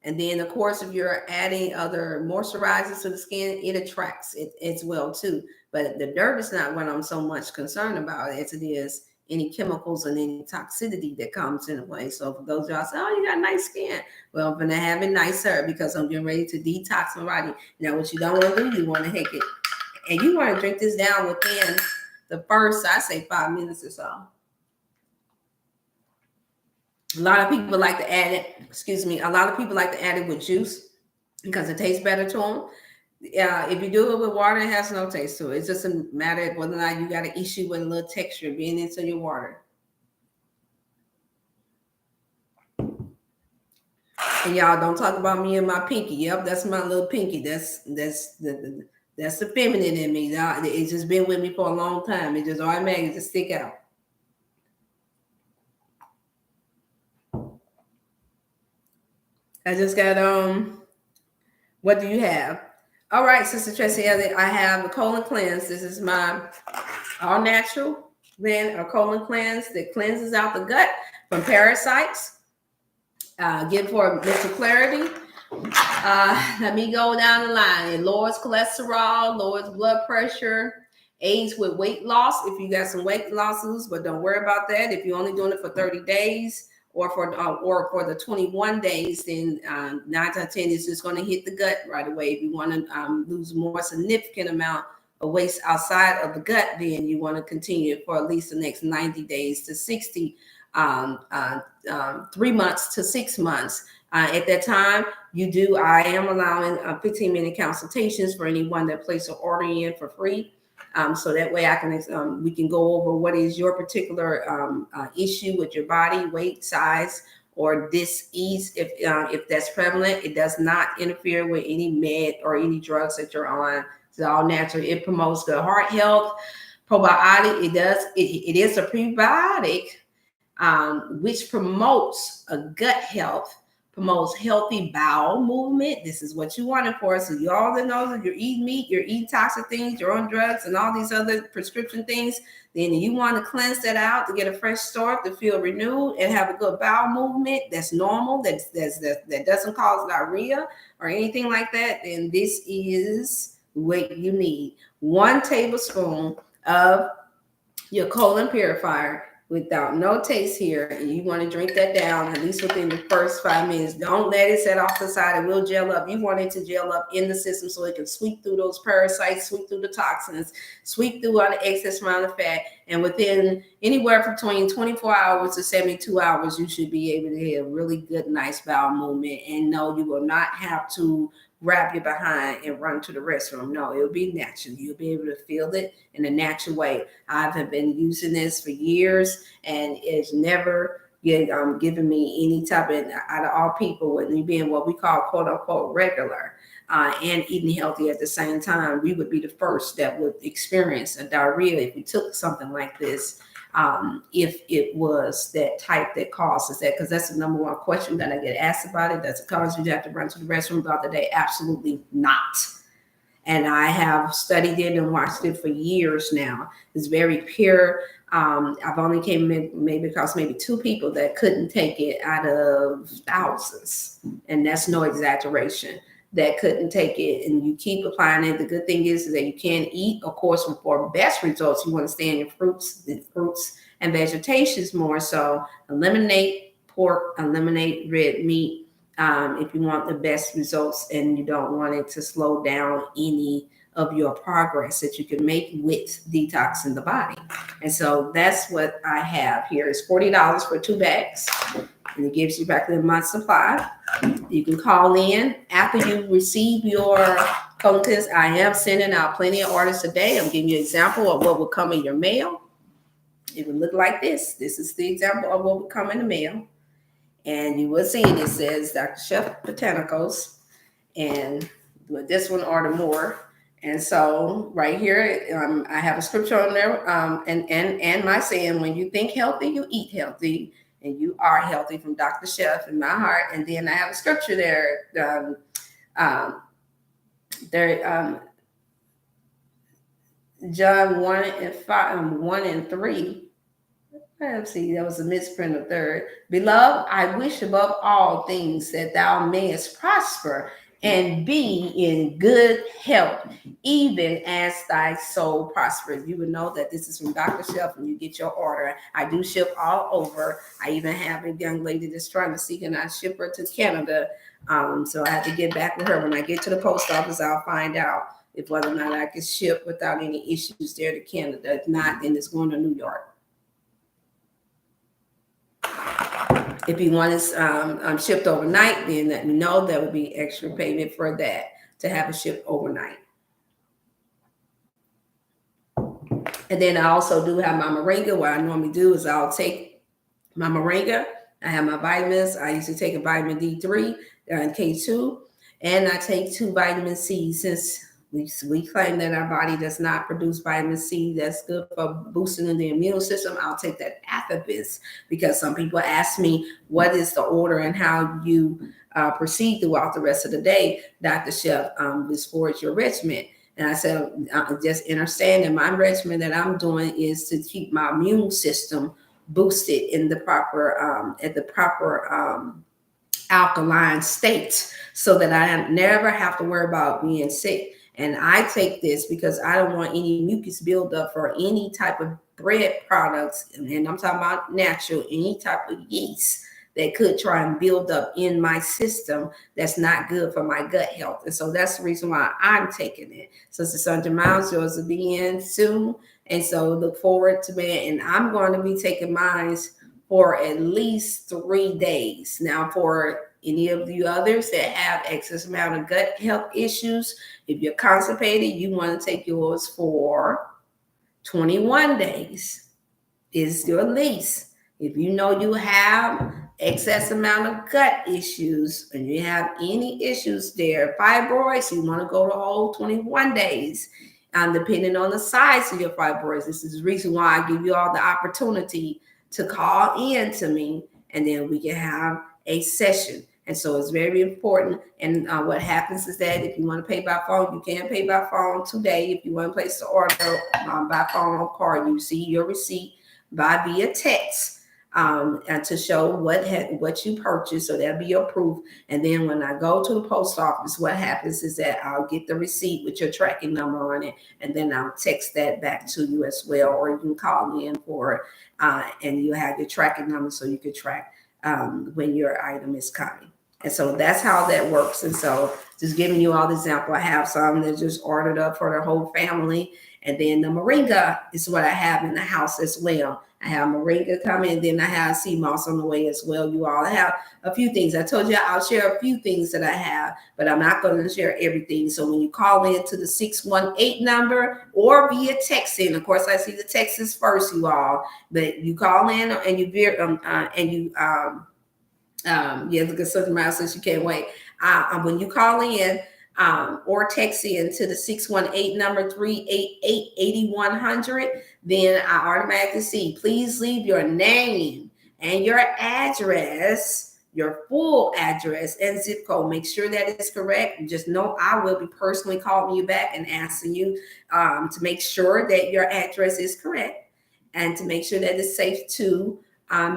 And then, of course, if you're adding other moisturizers to the skin, it attracts it as well, too. But the dirt is not what I'm so much concerned about as it is any chemicals and any toxicity that comes in the way. So for those of y'all say, oh, you got nice skin. Well, I'm going to have it nicer because I'm getting ready to detox my body. Now, what you don't want to do, you want to take it. And you want to drink this down within the first, I say 5 minutes or so. A lot of people like to add it with juice because it tastes better to them. If you do it with water, it has no taste to it. It's just a matter of whether or not you got an issue with a little texture being into your water. And y'all don't talk about me and my pinky. Yep, that's my little pinky. That's the feminine in me. It's just been with me for a long time. It just automatically just stick out. I just got what do you have? All right, Sister Tracy, I have the colon cleanse. This is my all natural then a colon cleanse that cleanses out the gut from parasites. Good for mental clarity. Let me go down the line. It lowers cholesterol, lowers blood pressure, aids with weight loss if you got some weight losses, but don't worry about that. If you're only doing it for 30 days or for the 21 days, then 9 out of 10 is just going to hit the gut right away. If you want to lose more significant amount of weight outside of the gut, then you want to continue for at least the next 90 days to 60, 3 months to 6 months. At that time, I am allowing 15-minute consultations for anyone that places an order in for free. So that way I can we can go over what is your particular issue with your body, weight, size, or dis-ease. If that's prevalent, it does not interfere with any med or any drugs that you're on. It's all natural. It promotes good heart health. Probiotic, it is a prebiotic, which promotes a gut health, promotes healthy bowel movement. This is what you want it for. So you all that know that you're eating meat, you're eating toxic things, you're on drugs and all these other prescription things, then you want to cleanse that out to get a fresh start, to feel renewed and have a good bowel movement that's normal, that doesn't cause diarrhea or anything like that, then this is what you need. 1 tablespoon of your colon purifier without no taste here, and you want to drink that down at least within the first 5 minutes. Don't let it set off the side. It will gel up. You want it to gel up in the system so it can sweep through those parasites, sweep through the toxins, sweep through all the excess amount of fat, and within anywhere between 24 hours to 72 hours, you should be able to have a really good, nice bowel movement. And no, you will not have to grab your behind and run to the restroom. No, it'll be natural. You'll be able to feel it in a natural way. I've been using this for years, and it's never given me any type of, out of all people, with me being what we call quote unquote regular and eating healthy at the same time, we would be the first that would experience a diarrhea if we took something like this. If it was that type that causes that, because that's the number one question that I get asked about it. Does it cause you to have to run to the restroom throughout the day? Absolutely not. And I have studied it and watched it for years now. It's very pure. I've only came in maybe across maybe 2 people that couldn't take it out of thousands, and that's no exaggeration, that couldn't take it, and you keep applying it. The good thing is that you can eat, of course, for best results, you want to stay in your fruits and vegetations more. So eliminate pork, eliminate red meat if you want the best results and you don't want it to slow down any of your progress that you can make with detoxing the body. And so that's what I have here. It's $40 for 2 bags, and it gives you back the month supply. You can call in after you receive your colon cleanse. I am sending out plenty of orders today. I'm giving you an example of what will come in your mail. It would look like this. This is the example of what will come in the mail. And you will see it says Dr. Chef Botanicals, and with this one, order more. And so right here, I have a scripture on there, and my saying, when you think healthy, you eat healthy, and you are healthy, from Dr. Chef in my heart. And then I have a scripture there, John 1:5, 1-3. Let's see, that was a misprint of 3rd. Beloved, I wish above all things that thou mayest prosper and be in good health, even as thy soul prospers. You would know that this is from Dr. Chef when you get your order. I do ship all over. I even have a young lady that's trying to see, can I ship her to Canada? So I have to get back with her. When I get to the post office, I'll find out if whether or not I can ship without any issues there to Canada. If not, then it's going to New York. If you want it shipped overnight, then let me know. There will be extra payment for that to have it shipped overnight. And then I also do have my moringa. What I normally do is I'll take my moringa. I have my vitamins. I used to take a vitamin D3 and K2, and I take 2 vitamin C, since we claim that our body does not produce vitamin C that's good for boosting the immune system. I'll take that after this, because some people ask me what is the order and how you proceed throughout the rest of the day, Dr. Chef, as far as your regimen. And I said, just understand that my regimen that I'm doing is to keep my immune system boosted in the proper, at the proper alkaline state, so that I never have to worry about being sick. And I take this because I don't want any mucus buildup for any type of bread products. And I'm talking about natural, any type of yeast that could try and build up in my system that's not good for my gut health. And so that's the reason why I'm taking it. So it's under miles, yours will be in soon. And so look forward to it. And I'm going to be taking mine for at least 3 days. Now, for any of you others that have excess amount of gut health issues, if you're constipated, you want to take yours for 21 days is your lease. If you know you have excess amount of gut issues and you have any issues there, fibroids, you want to go the whole 21 days. Depending on the size of your fibroids. This is the reason why I give you all the opportunity to call in to me, and then we can have a session. And so it's very important. And what happens is that if you want to pay by phone, you can pay by phone today. If you want to place the order by phone or card, you see your receipt by via text and to show what you purchased. So that'll be your proof. And then when I go to the post office, what happens is that I'll get the receipt with your tracking number on it, and then I'll text that back to you as well, or you can call in for it, and you have your tracking number so you can track when your item is coming. And so that's how that works. And so just giving you all the example, I have some that just ordered up for the whole family. And then the moringa is what I have in the house as well. I have moringa coming, and then I have sea moss on the way as well. You all have a few things. I told you I'll share a few things that I have, but I'm not going to share everything. So when you call in to the 618 number or via texting, of course, I see the texts first, you all, but you call in and you look at something else since you can't wait. When you call in or text in to the 618 number 388-8100, then I automatically see, please leave your name and your address, your full address and zip code. Make sure that it's correct. Just know I will be personally calling you back and asking you to make sure that your address is correct and to make sure that it's safe to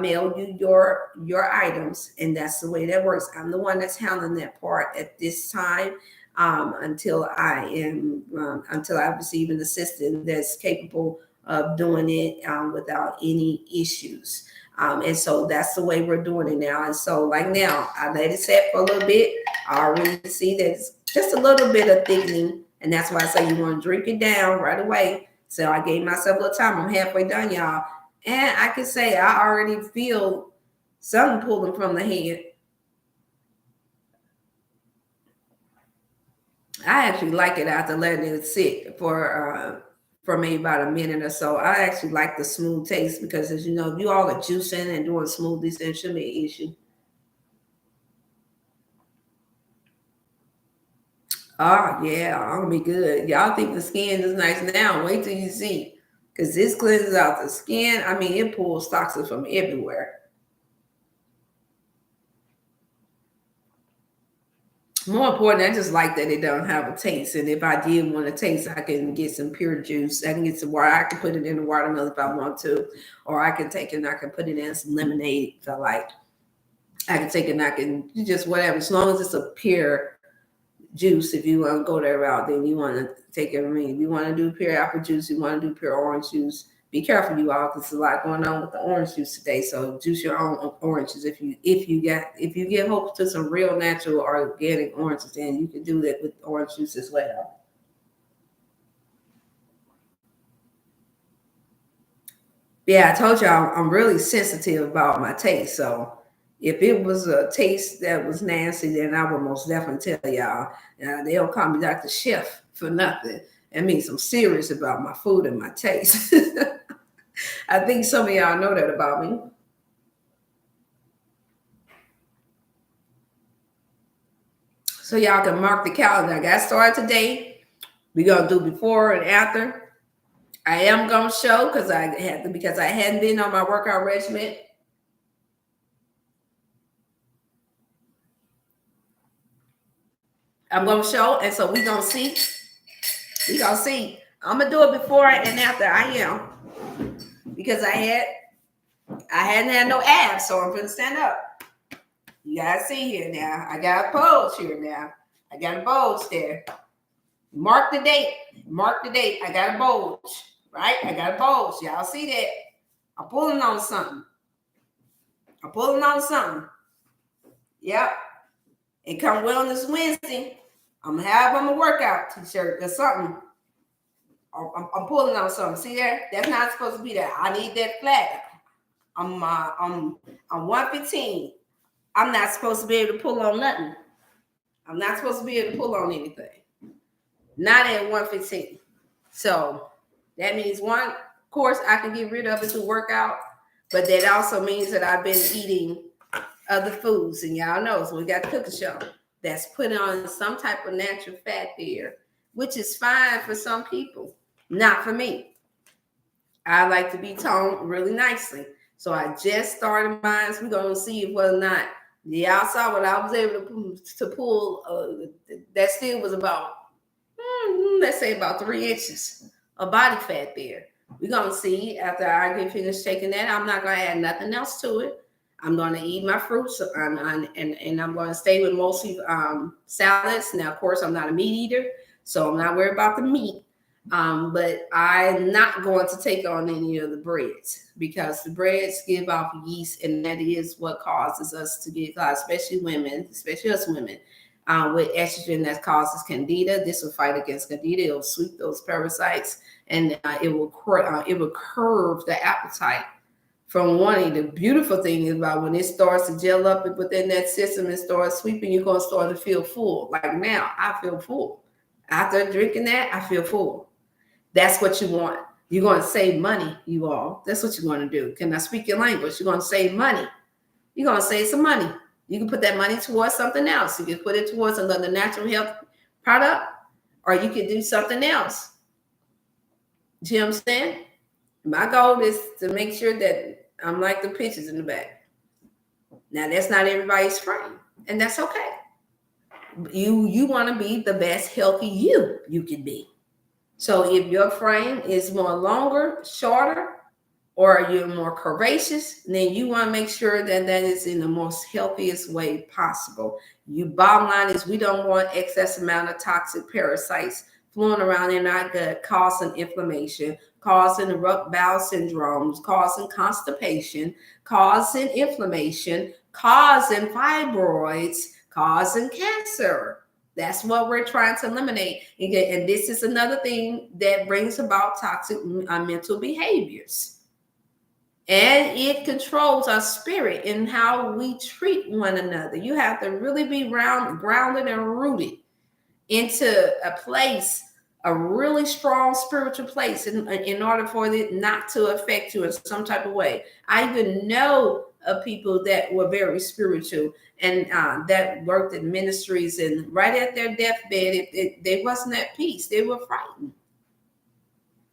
mail you your items. And that's the way that works. I'm the one that's handling that part at this time until I receive an assistant that's capable of doing it without any issues. And so that's the way we're doing it now. And so like now, I let it set for a little bit. I already see that it's just a little bit of thickening. And that's why I say you want to drink it down right away. So I gave myself a little time. I'm halfway done, y'all. And I can say I already feel something pulling from the head. I actually like it after letting it sit for maybe about a minute or so. I actually like the smooth taste because, as you know, if you all are juicing and doing smoothies, then it shouldn't be an issue. Oh, yeah, I'm gonna be good. Y'all think the skin is nice now. Wait till you see. Because this cleanses out the skin. I mean, it pulls toxins from everywhere. More important, I just like that it don't have a taste. And if I did want to taste, I can get some pure juice. I can get some water. I can put it in the watermelon if I want to. Or I can take it and I can put it in some lemonade if I like. I can take it and I can just whatever. As long as it's a pure juice, if you want to go that route, then you want to take it. I mean, if you want to do pure apple juice, you want to do pure orange juice, be careful, you all, because there's a lot going on with the orange juice today. So juice your own oranges. If you get hope to some real natural organic oranges, then you can do that with orange juice as well. Yeah, I told y'all I'm really sensitive about my taste. So if it was a taste that was nasty, then I would most definitely tell y'all. They don't call me Dr. Chef for nothing. That means I'm serious about my food and my taste. I think some of y'all know that about me. So y'all can mark the calendar. I got started today. We're gonna do before and after. I am gonna show because I hadn't been on my workout regimen. I'm gonna show, and so we're gonna see. We're gonna see. I'm gonna do it before and after. I am. Because I hadn't had no abs, so I'm gonna stand up. You gotta see here now. I got a pose here now. I got a bulge there. Mark the date. Mark the date. I got a bulge. Right? I got a bulge. Y'all see that? I'm pulling on something. I'm pulling on something. Yep. And come Wellness Wednesday, I'm gonna have on my workout t-shirt or something. I'm pulling on something. See there? That's not supposed to be there. I need that flat. I'm 115. I'm not supposed to be able to pull on nothing. I'm not supposed to be able to pull on anything. Not at 115. So That means one, of course, I can get rid of it to work out, but that also means that I've been eating other foods, and y'all know, so we got cooking show that's put on some type of natural fat there, which is fine for some people, not for me. I like to be toned really nicely. So I just started mine. So we're going to see if whether or not y'all saw what I was able to pull. That still was about, let's say about 3 inches of body fat there. We're going to see after I get finished taking that. I'm not going to add nothing else to it. I'm going to eat my fruits and I'm going to stay with mostly salads. Now, of course, I'm not a meat eater, so I'm not worried about the meat. But I'm not going to take on any of the breads because the breads give off yeast, and that is what causes us to get, especially women, especially us women, with estrogen that causes candida. This will fight against candida. It will sweep those parasites, and it will curb the appetite from wanting. The beautiful thing is about when it starts to gel up within that system and starts sweeping, you're going to start to feel full. Like now, I feel full. After drinking that, I feel full. That's what you want. You're going to save money, you all. That's what you're going to do. Can I speak your language? You're going to save money. You're going to save some money. You can put that money towards something else. You can put it towards another natural health product, or you can do something else. Do you understand? My goal is to make sure that I'm like the pictures in the back. Now, that's not everybody's frame, and that's okay. You want to be the best healthy you can be. So if your frame is more longer, shorter, or you're more curvaceous, then you want to make sure that that is in the most healthiest way possible. Bottom line is we don't want excess amount of toxic parasites flowing around in our gut, causing inflammation, causing erupt bowel syndromes, causing constipation, causing inflammation, causing fibroids, causing cancer. That's what we're trying to eliminate. And this is another thing that brings about toxic mental behaviors. And it controls our spirit and how we treat one another. You have to really be grounded and rooted into a place, a really strong spiritual place in order for it not to affect you in some type of way. I even know of people that were very spiritual and that worked in ministries, and right at their deathbed, they wasn't at peace. They were frightened.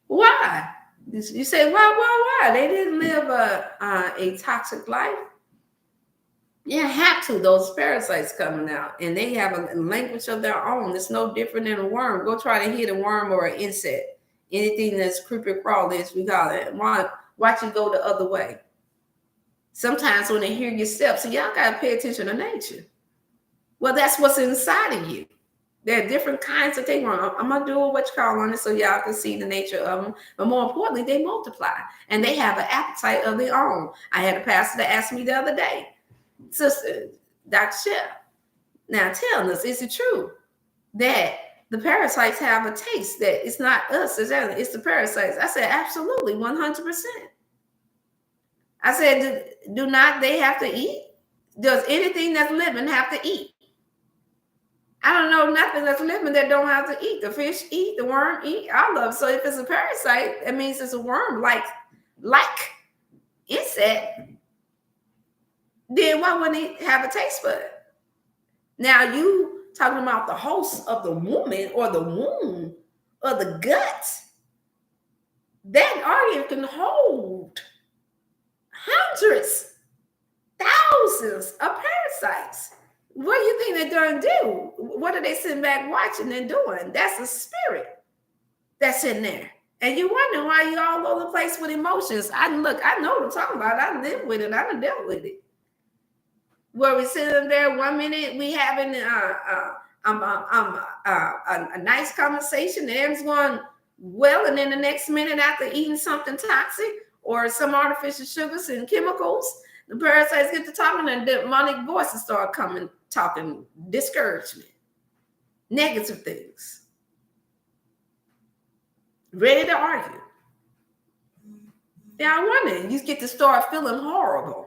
Why? You say, why? They didn't live a toxic life. You have to. Those parasites coming out, and they have a language of their own. It's no different than a worm. Go try to hit a worm or an insect. Anything that's creepy crawly, as we call it. Watch it go the other way. Sometimes when they hear your steps, so y'all got to pay attention to nature. Well, that's what's inside of you. There are different kinds of things. I'm going to do what you call on it so y'all can see the nature of them. But more importantly, they multiply, and they have an appetite of their own. I had a pastor that asked me the other day, Sister Dr. Shep, now tell us, is it true that the parasites have a taste, that it's not us, it's the parasites? I said, absolutely, 100%. I said, do not they have to eat? Does anything that's living have to eat? I don't know nothing that's living that don't have to eat. The fish eat, the worm eat, all of it. So if it's a parasite, that means it's a worm like insect. Then why wouldn't it have a taste bud? Now you talking about the host of the woman or the womb or the gut. That organ can hold hundreds, thousands of parasites. What do you think they're going to do? What are they sitting back watching and doing? That's a spirit that's in there. And you wonder why you're all over the place with emotions. I know what I'm talking about. I live with it. I done dealt with it. Where we sitting there 1 minute, we having a nice conversation, and everyone's going well, and then the next minute after eating something toxic or some artificial sugars and chemicals, the parasites get to talking and demonic voices start coming, talking discouragement, negative things, ready to argue. Now I wonder, you get to start feeling horrible.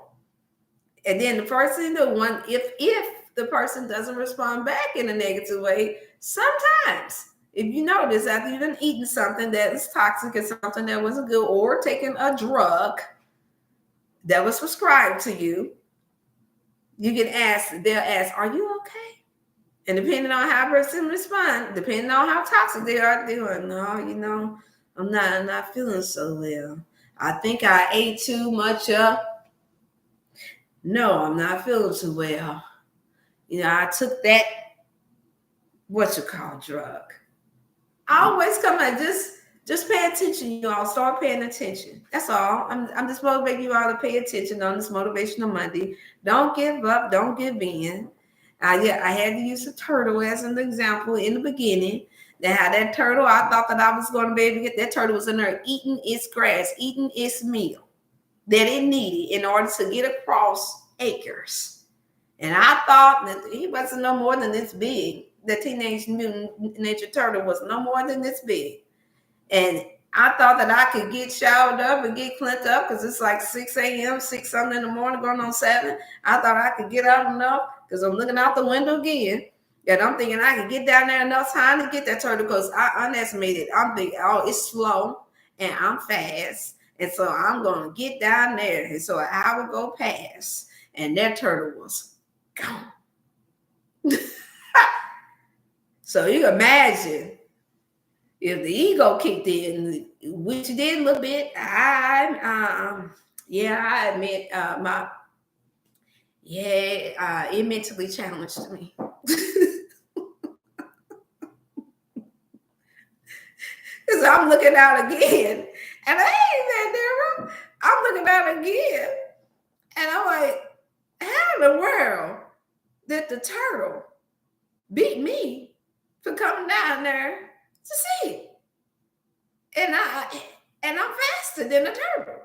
And then the person, if the person doesn't respond back in a negative way, sometimes If you notice, after you've been eating something that is toxic or something that wasn't good, or taking a drug that was prescribed to you, you get asked, they'll ask, are you okay? And depending on how a person respond, depending on how toxic they are, they're like, no, I'm not feeling so well. I think I ate too much no, I'm not feeling too well. I took that, drug. I always come like, just pay attention, you all. Start paying attention. That's all. I'm just motivating you all to pay attention on this Motivational Monday. Don't give up. Don't give in. I had to use a turtle as an example in the beginning. That how that turtle, I thought that I was going to be able to get that turtle was in there eating its grass, eating its meal that it needed in order to get across acres. And I thought that he wasn't no more than this big. The Teenage Mutant Ninja Turtle was no more than this big. And I thought that I could get showered up and get cleaned up because it's like 6 a.m., 6 something in the morning, going on 7. I thought I could get out enough because I'm looking out the window again. And I'm thinking I could get down there enough time to get that turtle because I underestimated. I'm thinking, it's slow and I'm fast. And so I'm going to get down there. And so an hour go past and that turtle was gone. So you imagine if the ego kicked in, which it did a little bit. I admit it mentally challenged me. Because I'm looking out again, and I ain't that Daryl. I'm looking out again, and I'm like, how in the world did the turtle beat me for coming down there to see it? And I'm faster than the turtle.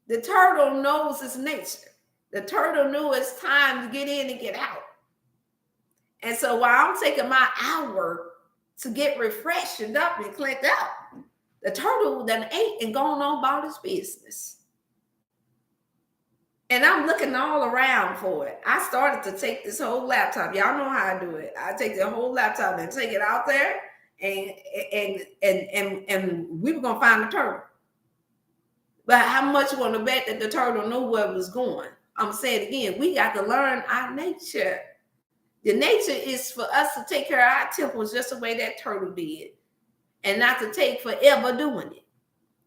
The turtle knows its nature. The turtle knew it's time to get in and get out. And so while I'm taking my hour to get refreshed and up and cleaned up, the turtle then ate and gone on about his business. And I'm looking all around for it. I started to take this whole laptop. Y'all know how I do it. I take the whole laptop and take it out there, and we were gonna find the turtle. But how much you want to bet that the turtle knew where it was going? I'm saying it again, we got to learn our nature. The nature is for us to take care of our temples just the way that turtle did, and not to take forever doing it.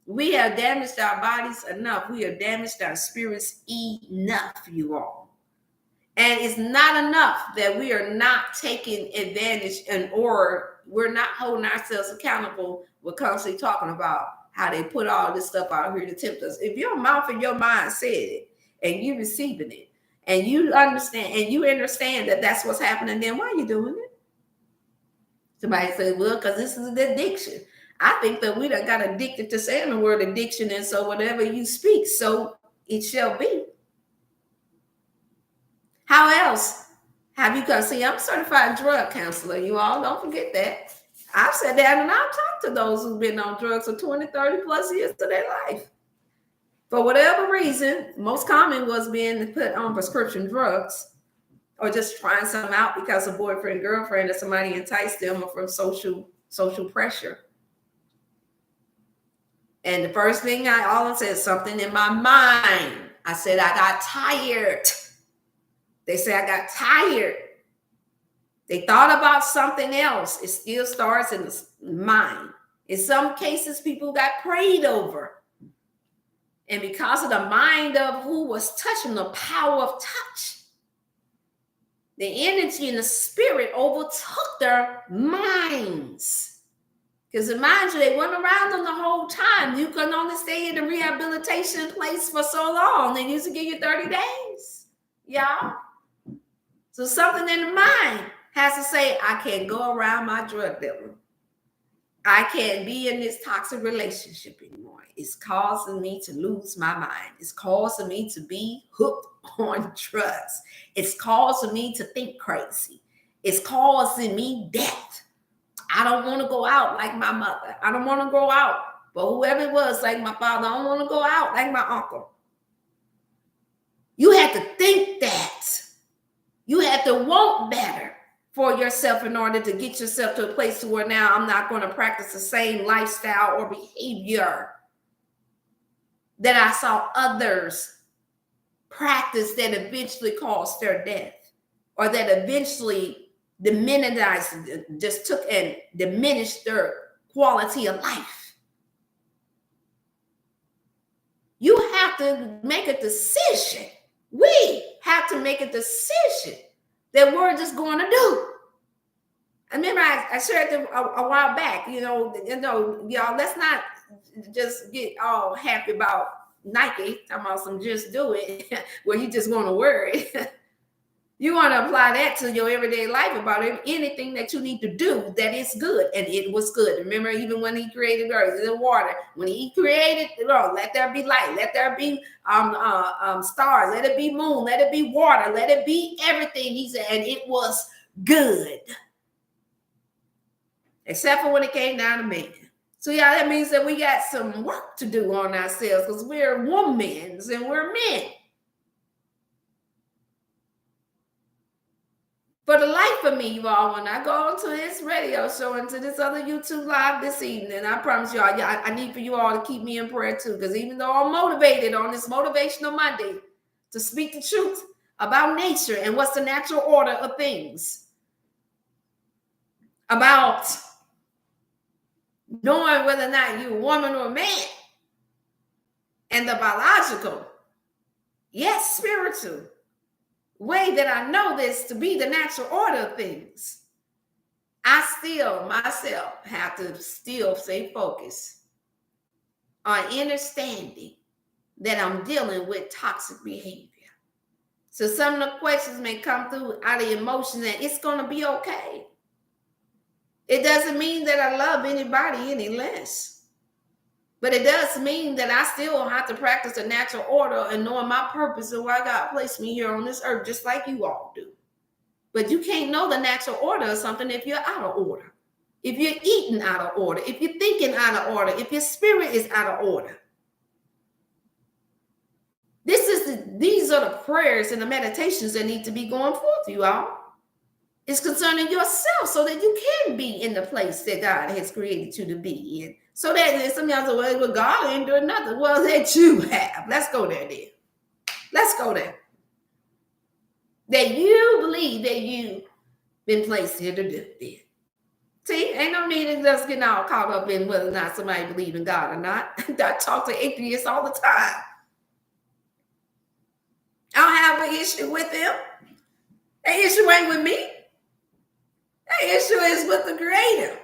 We have damaged our bodies enough. We have damaged our spirits enough, you all. And it's not enough that we are not taking advantage or we're not holding ourselves accountable. We're constantly talking about how they put all this stuff out here to tempt us. If your mouth and your mind said it and you receiving it and you understand that that's what's happening, then why are you doing it? Somebody said, well, because this is an addiction. I think that we done got addicted to saying the word addiction, and so whatever you speak, so it shall be. How else have you come? See, I'm a certified drug counselor. You all don't forget that. I've sat down and I've talked to those who've been on drugs for 20, 30 plus years of their life. For whatever reason, most common was being put on prescription drugs or just trying something out because a boyfriend, girlfriend, or somebody enticed them, or from social pressure. And the first thing I always said, something in my mind. I said, I got tired. They say I got tired. They thought about something else. It still starts in the mind. In some cases, people got prayed over. And because of the mind of who was touching, the power of touch, the energy and the spirit overtook their minds. Because mind you, they went around them the whole time. You can only stay in the rehabilitation place for so long. They used to give you 30 days. Y'all. So something in the mind has to say, I can't go around my drug dealer. I can't be in this toxic relationship anymore. It's causing me to lose my mind. It's causing me to be hooked on drugs. It's causing me to think crazy. It's causing me death. I don't want to go out like my mother. I don't want to go out, but whoever it was, like my father, I don't want to go out like my uncle. You had to think that. You had to want better. for yourself in order to get yourself to a place to where now I'm not going to practice the same lifestyle or behavior that I saw others practice that eventually caused their death, or that eventually just took and diminished their quality of life. You have to make a decision. We have to make a decision that we're just going to do. I remember I shared them a while back, y'all, let's not just get all happy about Nike, talking about some just do it, where you just want to worry. You want to apply that to your everyday life about anything that you need to do that is good. And it was good. Remember, even when he created earth and water, when he created, let there be light, let there be stars, let it be moon, let it be water, let it be everything. He said, and it was good. Except for when it came down to man. So yeah, that means that we got some work to do on ourselves, because we're women and we're men. For the life of me, you all, when I go to this radio show and to this other YouTube live this evening, I promise y'all, I need for you all to keep me in prayer too, because even though I'm motivated on this Motivational Monday to speak the truth about nature and what's the natural order of things, about knowing whether or not you're a woman or a man, and the biological, yes, spiritual way that I know this to be the natural order of things, I still myself have to still stay focused on understanding that I'm dealing with toxic behavior. So some of the questions may come through out of emotion, and it's going to be okay. It doesn't mean that I love anybody any less. But it does mean that I still have to practice a natural order and knowing my purpose and why God placed me here on this earth, just like you all do. But you can't know the natural order of something if you're out of order, if you're eating out of order, if you're thinking out of order, if your spirit is out of order. These are the prayers and the meditations that need to be going forth, you all. It's concerning yourself so that you can be in the place that God has created you to be in. So that some of y'all say, well, God ain't doing nothing. Well, that you have. Let's go there then. Let's go there. That you believe that you've been placed here to do it. See, ain't no need in just getting all caught up in whether or not somebody believes in God or not. I talk to atheists all the time. I don't have an issue with them. That issue ain't with me. That issue is with the Creator.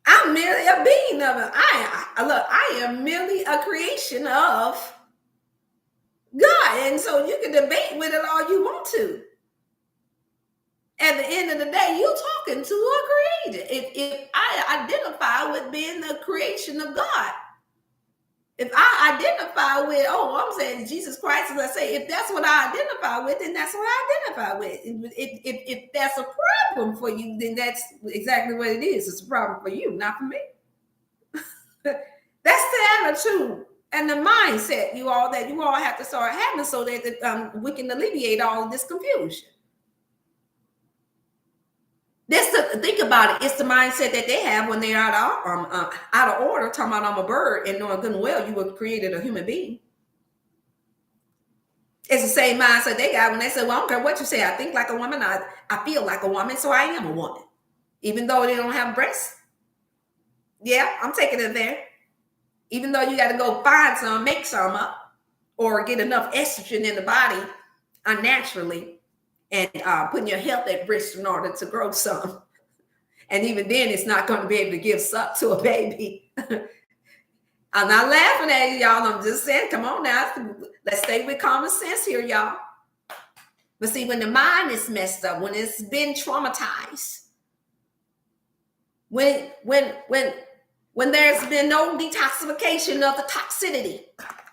I'm merely a being of it. I am merely a creation of God. And so you can debate with it all you want to. At the end of the day, you're talking to a creator. If I identify with being the creation of God, if I identify with, I'm saying Jesus Christ, as I say, if that's what I identify with, then that's what I identify with. If that's a problem for you, then that's exactly what it is. It's a problem for you, not for me. That's the attitude and the mindset, you all have to start having so that we can alleviate all of this confusion. Think about it. It's the mindset that they have when they're out of order, talking about I'm a bird and knowing good and well you were created a human being. It's the same mindset they got when they say, well, I don't care what you say. I think like a woman. I feel like a woman, so I am a woman. Even though they don't have breasts. Yeah, I'm taking it there. Even though you got to go find some, make some up, or get enough estrogen in the body unnaturally, and putting your health at risk in order to grow some. And even then, it's not going to be able to give suck to a baby. I'm not laughing at you, y'all. I'm just saying, come on now. Let's stay with common sense here, y'all. But see, when the mind is messed up, when it's been traumatized, when there's been no detoxification of the toxicity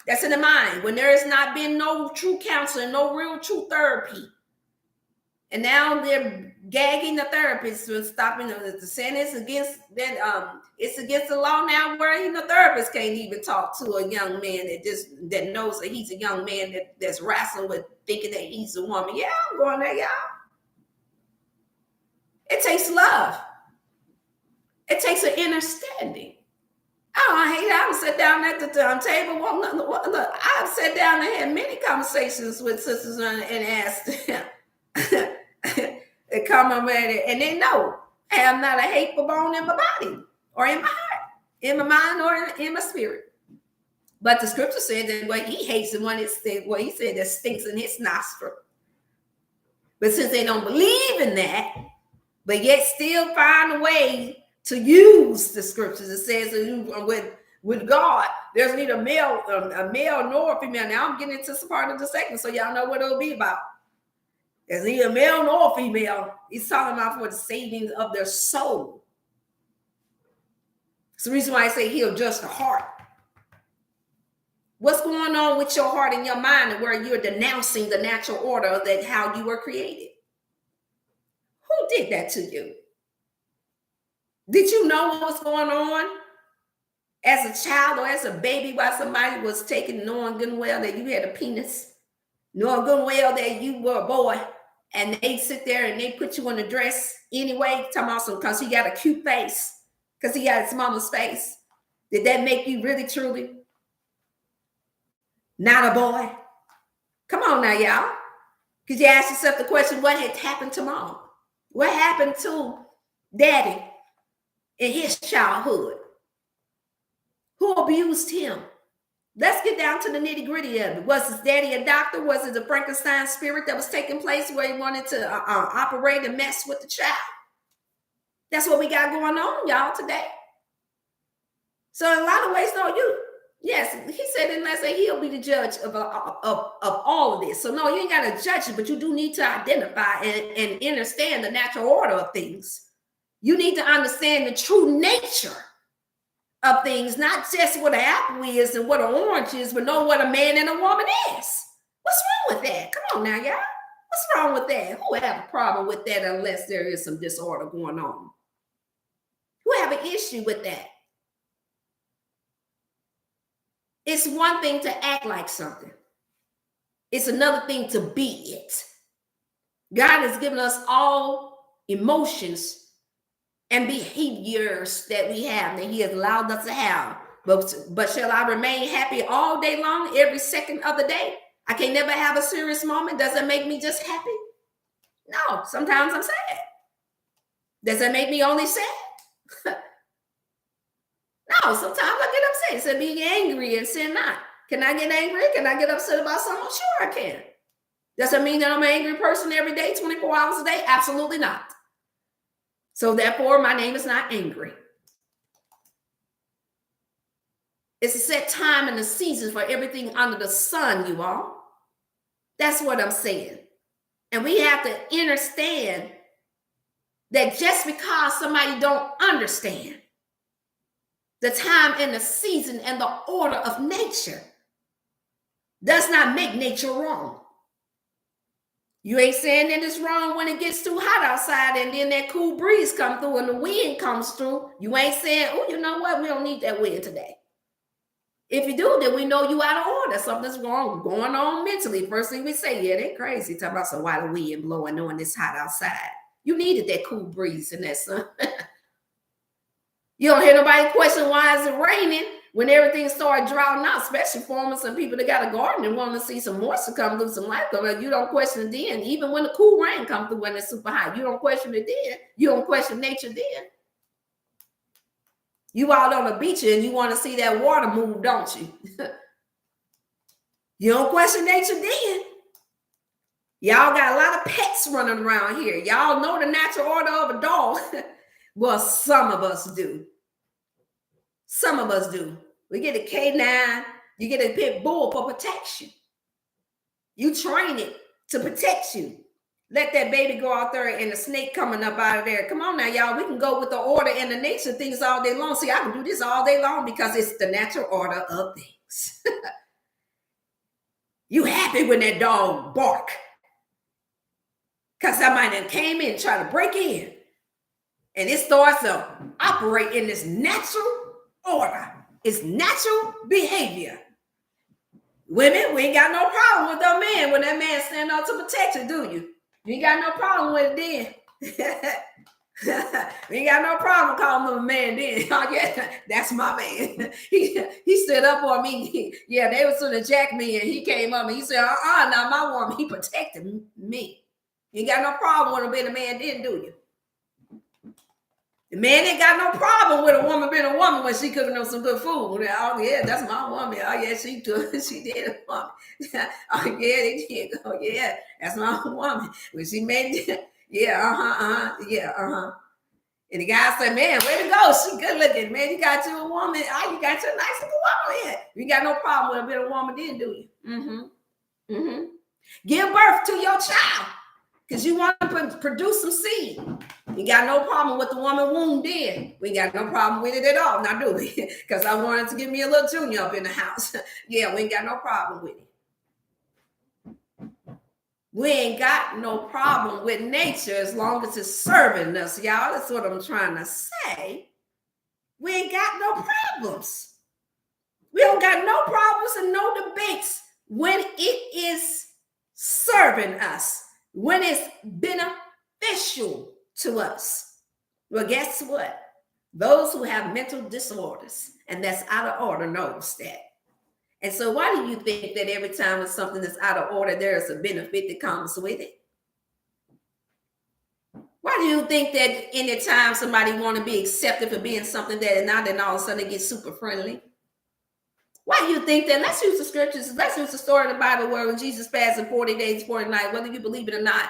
that's in the mind, when there has not been no true counseling, no real true therapy, and now they're gagging the therapist for stopping the saying it's against the law now, where even the therapist can't even talk to a young man that knows that he's a young man that's wrestling with thinking that he's a woman. Yeah, I'm going there, y'all. It takes love. It takes an understanding. I hate it. I would sit down at the table. Look, I've sat down and had many conversations with sisters and asked them. They come over and they know I have not a hateful bone in my body or in my heart, in my mind or in my spirit. But the scripture said that what he hates and what he said that stinks in his nostril. But since they don't believe in that, but yet still find a way to use the scriptures, it says with God, there's neither a male nor a female. Now I'm getting into some part of the segment, so y'all know what it'll be about. There's neither male nor female. He's talking about for the saving of their soul. It's the reason why I say he'll judge the heart. What's going on with your heart and your mind, and where you're denouncing the natural order that how you were created? Who did that to you? Did you know what was going on as a child or as a baby while somebody was taking, knowing good and well that you had a penis, knowing good and well that you were a boy, and they sit there and they put you in a dress anyway, talking about some because he got a cute face, because he got his mama's face? Did that make you really, truly not a boy? Come on now, y'all. Because you ask yourself the question, what had happened to mom? What happened to daddy in his childhood? Who abused him? Let's get down to the nitty gritty of it. Was his daddy a doctor? Was it the Frankenstein spirit that was taking place where he wanted to operate and mess with the child? That's what we got going on, y'all, today. So in a lot of ways, no, yes, he said in that, say he'll be the judge of all of this. So no, you ain't got to judge it, but you do need to identify and understand the natural order of things. You need to understand the true nature of things, not just what an apple is and what an orange is, but know what a man and a woman is. What's wrong with that? Come on now, y'all. What's wrong with that? Who have a problem with that unless there is some disorder going on? Who have an issue with that? It's one thing to act like something. It's another thing to be it. God has given us all emotions and behaviors that we have, that he has allowed us to have. But shall I remain happy all day long, every second of the day? I can never have a serious moment. Does it make me just happy? No, sometimes I'm sad. Does that make me only sad? No, sometimes I get upset. So being angry and sin not. Can I get angry? Can I get upset about something? Sure, I can. Does that mean that I'm an angry person every day, 24 hours a day? Absolutely not. So therefore, my name is not angry. It's a set time and a season for everything under the sun, you all. That's what I'm saying. And we have to understand that just because somebody don't understand the time and the season and the order of nature does not make nature wrong. You ain't saying that it's wrong when it gets too hot outside and then that cool breeze comes through and the wind comes through. You ain't saying, oh, you know what? We don't need that wind today. If you do, then we know you out of order. Something's wrong going on mentally. First thing we say, yeah, they crazy. Talk about so why the wind blowing knowing it's hot outside. You needed that cool breeze and that sun. You don't hear nobody question why is it raining when everything started droughting out, especially for some people that got a garden and want to see some moisture come through, some light come through. You don't question it then. Even when the cool rain comes through when it's super hot, you don't question it then. You don't question nature then. You out on the beach and you want to see that water move, don't you? You don't question nature then. Y'all got a lot of pets running around here. Y'all know the natural order of a dog. Well, some of us do. Some of us do. We get a canine, you get a pit bull for protection. You train it to protect you. Let that baby go out there and the snake coming up out of there. Come on now, y'all. We can go with the order and the nature things all day long. See, I can do this all day long because it's the natural order of things. You happy when that dog bark because somebody that came in and tried to break in. And it starts to operate in this natural order. It's natural behavior. Women, we ain't got no problem with that man when that man stand up to protect you, do you? You ain't got no problem with it then. We ain't got no problem calling him a man then. Oh, yeah, that's my man. He stood up on me. Yeah, they was gonna jack me, and he came up and he said, now my woman, he protected me. You ain't got no problem with him being a man then, do you? The man ain't got no problem with a woman being a woman when she cooking up some good food. Oh, yeah, that's my woman. Oh, yeah, she did. She did it for me. Oh, yeah, they did. Oh, yeah, that's my woman. When she made it, yeah. And the guy said, man, way to go. She good looking. Man, you got you a woman. Oh, you got your nice little woman. Yeah. You got no problem with being a woman then, do you? Mm-hmm. Give birth to your child because you want to produce some seed. You got no problem with the woman womb then. We got no problem with it at all. Now, do we? Because I wanted to give me a little junior up in the house. Yeah, we ain't got no problem with it. We ain't got no problem with nature as long as it's serving us, y'all. That's what I'm trying to say. We ain't got no problems. We don't got no problems and no debates when it is serving us, when it's beneficial to us. Well, guess what? Those who have mental disorders and that's out of order knows that. And so why do you think that every time it's something that's out of order, there's a benefit that comes with it? Why do you think that anytime somebody want to be accepted for being something that now then all of a sudden they get super friendly? Why do you think that? Let's use the scriptures. Let's use the story in the Bible where when Jesus fasted 40 days, 40 nights, whether you believe it or not.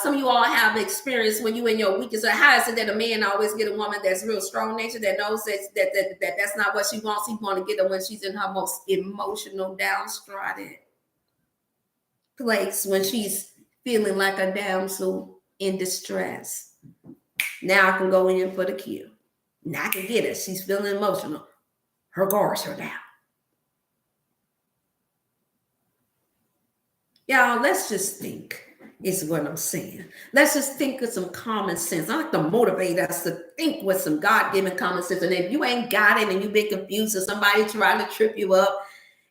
Some of you all have experience when you in your weakest. How is it that a man always get a woman that's real strong nature that knows that's not what she wants? He want to get her when she's in her most emotional, downtrodden place, when she's feeling like a damsel in distress. Now I can go in for the kill. Now I can get her. She's feeling emotional. Her guards are down. Y'all, let's just think. Is what I'm saying. Let's just think of some common sense. I like to motivate us to think with some God-given common sense. And if you ain't got it and you've been confused or somebody trying to trip you up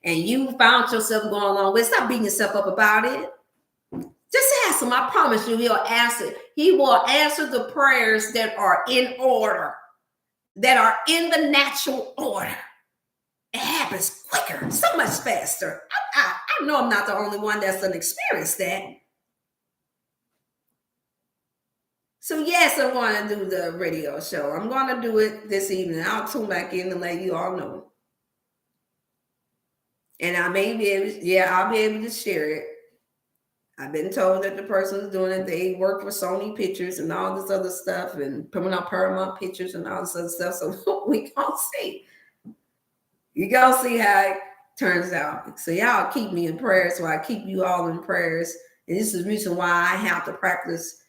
and you found yourself going along with, stop beating yourself up about it. Just ask him. I promise you, he'll answer. He will answer the prayers that are in order, that are in the natural order. It happens quicker, so much faster. I know I'm not the only one that's done experienced that. So yes, I want to do the radio show. I'm going to do it this evening. I'll tune back in and let you all know. And I may be able to, I'll be able to share it. I've been told that the person who's doing it, they work for Sony Pictures and all this other stuff and putting out Paramount Pictures and all this other stuff. So we gonna see. You gonna see how it turns out. So y'all keep me in prayer. So I keep you all in prayers. And this is the reason why I have to practice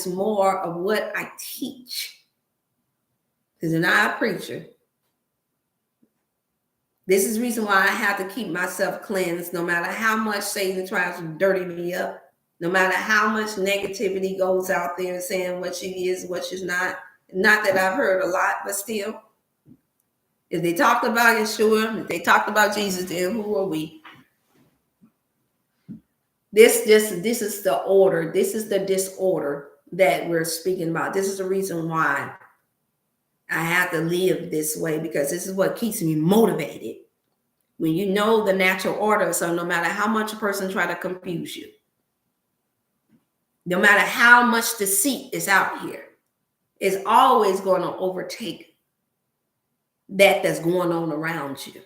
more of what I teach. Because I'm not a preacher. This is the reason why I have to keep myself cleansed, no matter how much Satan tries to dirty me up, no matter how much negativity goes out there saying what she is, what she's not. Not that I've heard a lot, but still. If they talked about Yeshua, if they talked about Jesus, then who are we? This is the order. This is the disorder that we're speaking about. This is the reason why I have to live this way, because this is what keeps me motivated. When you know the natural order, so no matter how much a person try to confuse you, no matter how much deceit is out here, it's always going to overtake that's going on around you.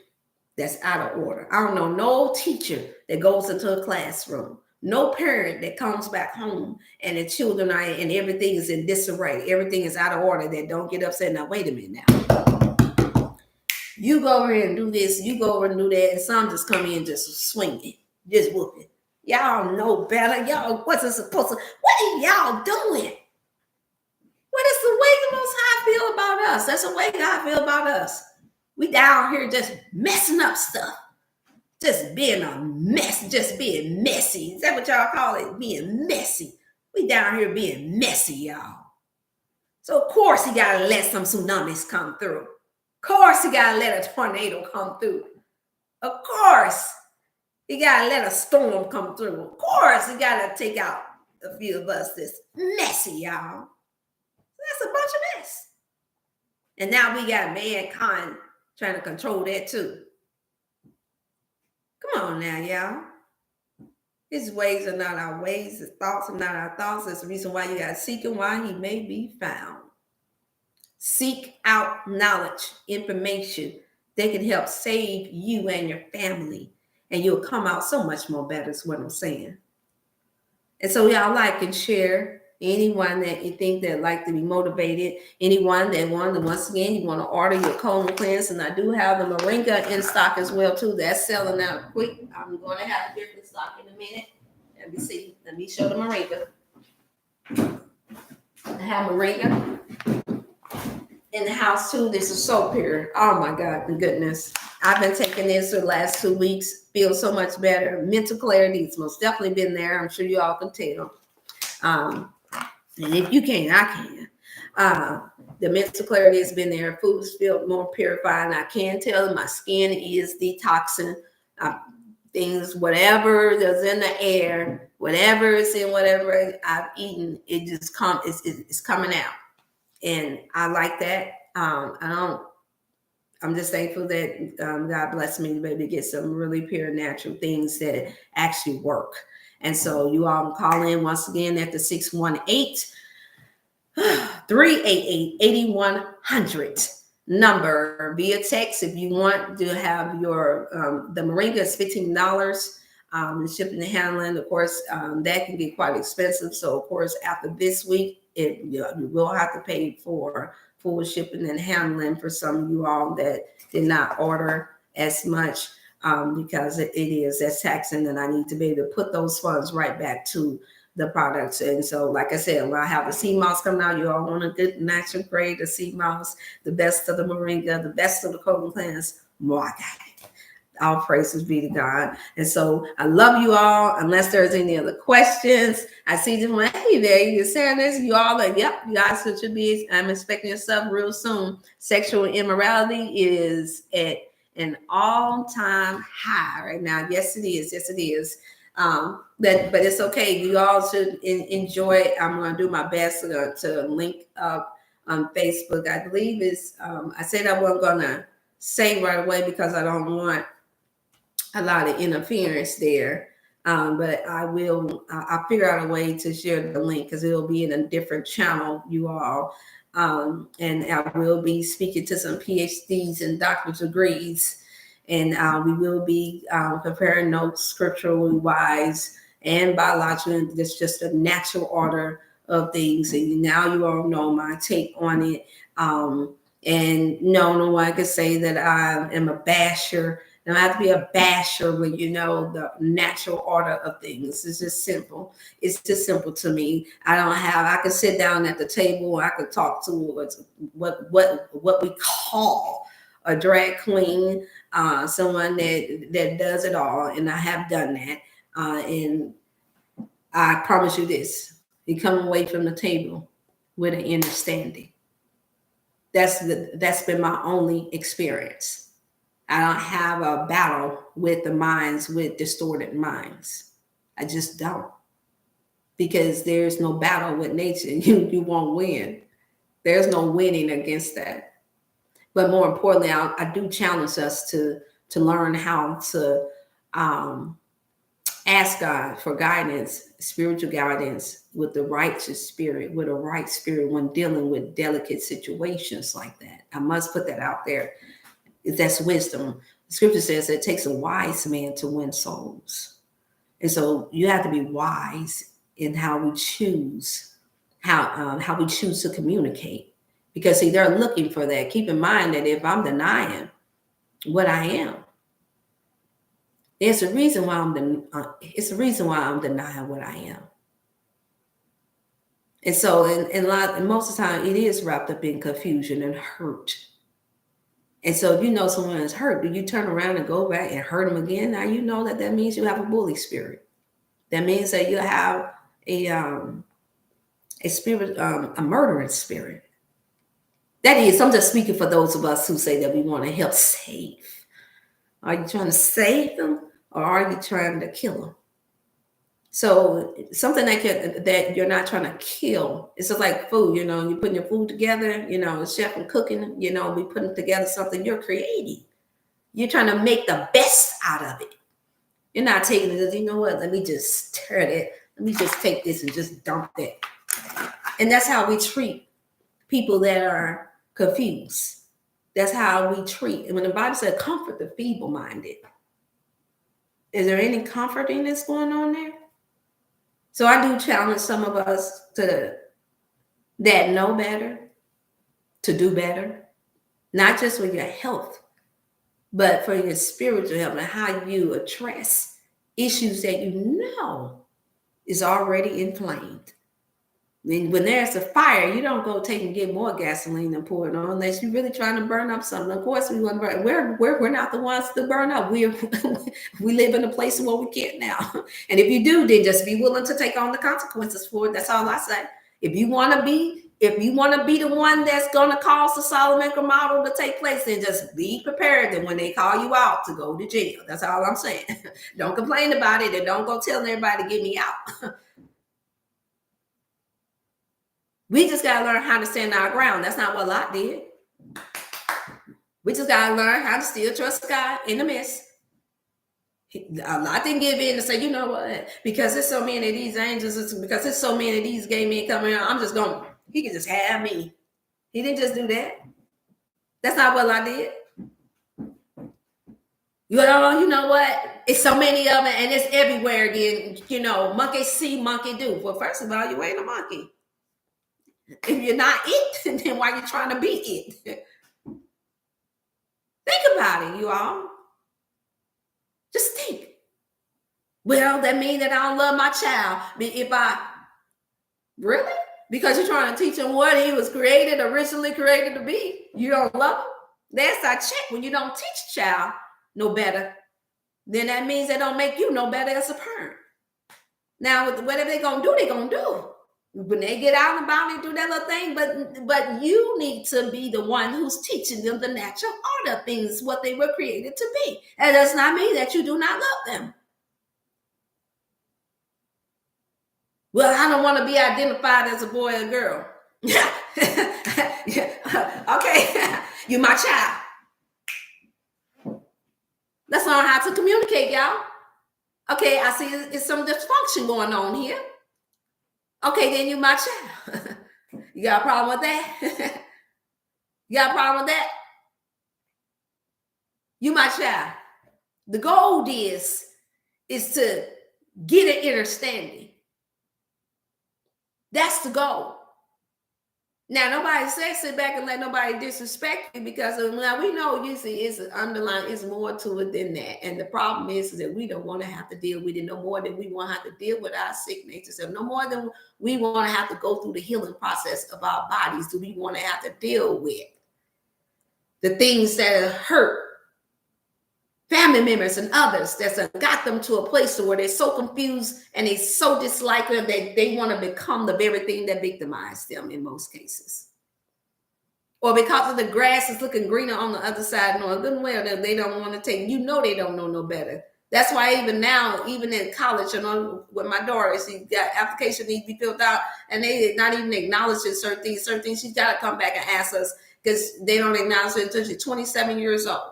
That's out of order. I don't know no teacher that goes into a classroom, no parent that comes back home and the children are and everything is in disarray, everything is out of order, that don't get upset. Now wait a minute now. You go over here and do this, you go over and do that, and some just come in just swinging, just whooping. Y'all know better. Y'all, what's it supposed to? What are y'all doing? What is the way the Most High feel about us? That's the way God feel about us. We down here just messing up stuff. Just being a mess, just being messy. Is that what y'all call it? Being messy. We down here being messy, y'all. So of course he gotta let some tsunamis come through. Of course he gotta let a tornado come through. Of course he gotta let a storm come through. Of course he gotta take out a few of us that's messy, y'all. That's a bunch of mess. And now we got mankind trying to control that too. Come on now, y'all. His ways are not our ways. His thoughts are not our thoughts. That's the reason why you got to seek him while he may be found. Seek out knowledge, information that can help save you and your family. And you'll come out so much more better is what I'm saying. And so y'all like and share. Anyone that you think that like to be motivated, anyone that once again, you want to order your colon cleanse, and I do have the moringa in stock as well too. That's selling out quick. I'm going to have a different stock in a minute. Let me see. Let me show the moringa. I have moringa in the house too. This is soap here. Oh my God, the goodness. I've been taking this for the last 2 weeks. Feel so much better. Mental clarity has most definitely been there. I'm sure you all can tell. And if you can, I can. The mental clarity has been there. Food's feel more purified. I can tell my skin is detoxing. Things, whatever that's in the air, whatever is in whatever I've eaten, it just it's coming out. And I like that. I'm just thankful that God blessed me to be able to get some really pure natural things that actually work. And so you all call in once again at the 618-388-8100 number via text. If you want to have your, the moringa is $15. Shipping and handling, of course, that can get quite expensive. So of course, after this week, you will have to pay for full shipping and handling for some of you all that did not order as much. Because that's taxing, and I need to be able to put those funds right back to the products. And so, like I said, when I have the sea moss coming out, you all want a good natural grade of sea moss, the best of the moringa, the best of the colon cleanse. More I got it. All praises be to God. And so I love you all. Unless there's any other questions, I see them like, hey there, you saying this. You all like, yep, you guys should be. I'm expecting yourself real soon. Sexual immorality is at an all-time high right now. Yes, it is. Yes, it is. But it's okay. You all should enjoy it. I'm going to do my best to link up on Facebook. I believe I said I wasn't going to say right away because I don't want a lot of interference there. But I will. I'll figure out a way to share the link because it'll be in a different channel, you all. And I will be speaking to some PhDs and doctorate degrees, and we will be comparing notes scripturally wise and biologically. It's just a natural order of things, and now you all know my take on it. And no one can say that I am a basher. Don't have to be a basher when you know the natural order of things. It's just simple. It's just simple to me. I can sit down at the table. I could talk to what we call a drag queen, someone that does it all, and I have done that. And I promise you this: you come away from the table with an understanding. That's been my only experience. I don't have a battle with the minds with distorted minds. I just don't. Because there's no battle with nature. You won't win. There's no winning against that. But more importantly, I do challenge us to learn how to ask God for guidance, spiritual guidance with the righteous spirit, with a right spirit when dealing with delicate situations like that. I must put that out there. That's wisdom. The scripture says it takes a wise man to win souls. And so you have to be wise in how we choose, how we choose to communicate. Because see, they're looking for that. Keep in mind that if I'm denying what I am, it's a reason why I'm denying what I am. And so, and most of the time, it is wrapped up in confusion and hurt. And so if you know someone is hurt, do you turn around and go back and hurt them again? Now you know that means you have a bully spirit. That means that you have a spirit, a murdering spirit. That is, I'm just speaking for those of us who say that we want to help save. Are you trying to save them or are you trying to kill them? So something that you're not trying to kill. It's just like food, you're putting your food together, chef and cooking, we putting together something you're creating. You're trying to make the best out of it. You're not taking it as, you know what, let me just stir it. Let me just take this and just dump it. And that's how we treat people that are confused. That's how we treat. And when the Bible said comfort the feeble-minded, is there any comforting that's going on there? So I do challenge some of us that know better, to do better, not just for your health, but for your spiritual health and how you address issues that you know is already inflamed. When there's a fire, you don't go take and get more gasoline and pour it on unless you're really trying to burn up something. Of course, we want to burn. We're not the ones to burn up. We live in a place where we can't now. And if you do, then just be willing to take on the consequences for it. That's all I say. If you want to be the one that's going to cause the Solomon model to take place, then just be prepared that when they call you out to go to jail. That's all I'm saying. Don't complain about it and don't go telling everybody to get me out. We just got to learn how to stand our ground. That's not what Lot did. We just got to learn how to still trust God in the midst. Lot didn't give in and say, you know what, because there's so many of these angels, because there's so many of these gay men coming out, I'm just going, he can just have me. He didn't just do that. That's not what Lot did. You know what? It's so many of them and it's everywhere again. Monkey see, monkey do. Well, first of all, you ain't a monkey. If you're not it, then why are you trying to be it? Think about it, you all. Just think. Well, that means that I don't love my child. Really? Because you're trying to teach him what he was originally created to be. You don't love him? That's our check. When you don't teach a child no better, then that means they don't make you no better as a parent. Now, whatever they're going to do, they're going to do. When they get out and about and do that little thing, but you need to be the one who's teaching them the natural order of things, what they were created to be. That does not mean that you do not love them. Well, I don't want to be identified as a boy or girl. Yeah. Okay, you my child. Let's learn how to communicate, y'all. Okay, I see it's some dysfunction going on here. Okay, then you my child. You got a problem with that? You got a problem with that? You my child. The goal is to get an understanding. That's the goal. Now, nobody says sit back and let nobody disrespect you, because now we know usually it's underlying, it's more to it than that. And the problem is that we don't want to have to deal with it no more than we want to have to deal with our sick nature self. No more than we want to have to go through the healing process of our bodies do we want to have to deal with the things that hurt family members and others that's got them to a place where they're so confused and they so dislike them that they want to become the very thing that victimized them in most cases. Or because of the grass is looking greener on the other side, no, good well that they don't want to take. They don't know no better. That's why even now, even in college, with my daughter, she got application needs to be filled out, and they not even acknowledging certain things. Certain things she's got to come back and ask us because they don't acknowledge it until she's 27 years old.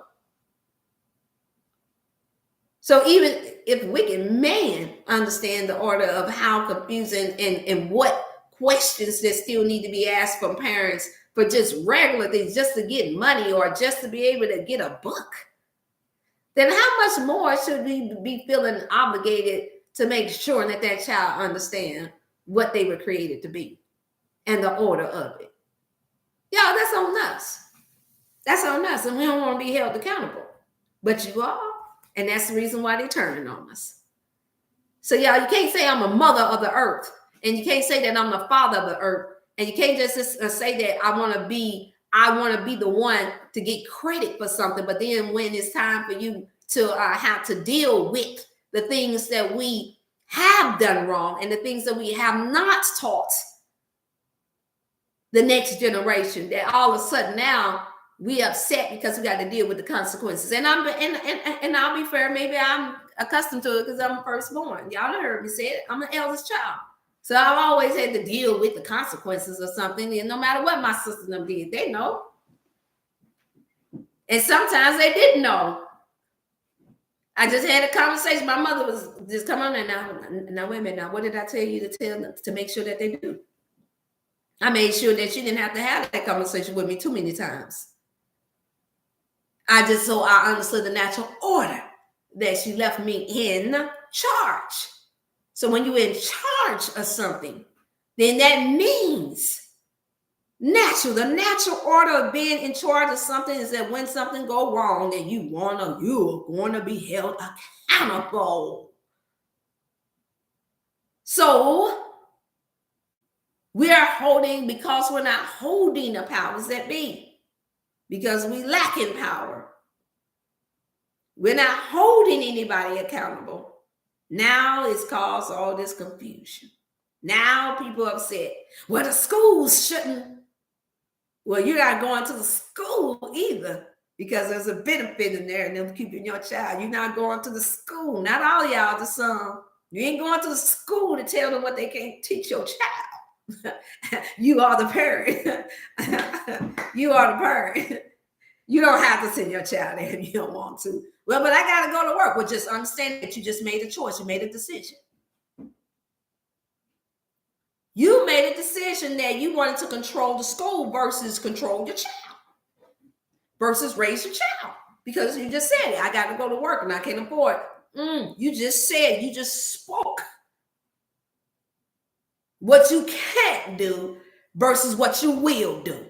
So even if wicked man understand the order of how confusing and what questions that still need to be asked from parents for just regular things, just to get money or just to be able to get a book, then how much more should we be feeling obligated to make sure that that child understands what they were created to be and the order of it? Y'all, that's on us. That's on us, and we don't want to be held accountable. But you are. And that's the reason why they're turning on us. So y'all, you can't say I'm a mother of the earth, and you can't say that I'm the father of the earth, and you can't just say that I want to be the one to get credit for something. But then when it's time for you to have to deal with the things that we have done wrong and the things that we have not taught the next generation, that all of a sudden now we upset because we got to deal with the consequences. And I'll be fair. Maybe I'm accustomed to it because I'm a firstborn. Y'all done heard me say it. I'm an eldest child. So I've always had to deal with the consequences of something. And no matter what my sisters and them did, they know. And sometimes they didn't know. I just had a conversation. My mother was just, come on now, wait a minute. Now, what did I tell you to tell them to make sure that they do? I made sure that she didn't have to have that conversation with me too many times. So I understood the natural order that she left me in charge. So when you're in charge of something, then that means the natural order of being in charge of something is that when something go wrong, then you're going to be held accountable. So we are holding, because we're not holding the powers that be, because we lack in power. We're not holding anybody accountable. Now it's caused all this confusion. Now people are upset. Well, the schools shouldn't. Well, you're not going to the school either, because there's a benefit in there in them keeping your child. You're not going to the school. Not all y'all, just some. You ain't going to the school to tell them what they can't teach your child. You are the parent. You are the parent. You don't have to send your child there if you don't want to. Well, but I got to go to work. Well, just understand that you just made a choice. You made a decision. You made a decision that you wanted to control the school versus control your child, versus raise your child. Because you just said it. I got to go to work and I can't afford it. You just spoke what you can't do versus what you will do.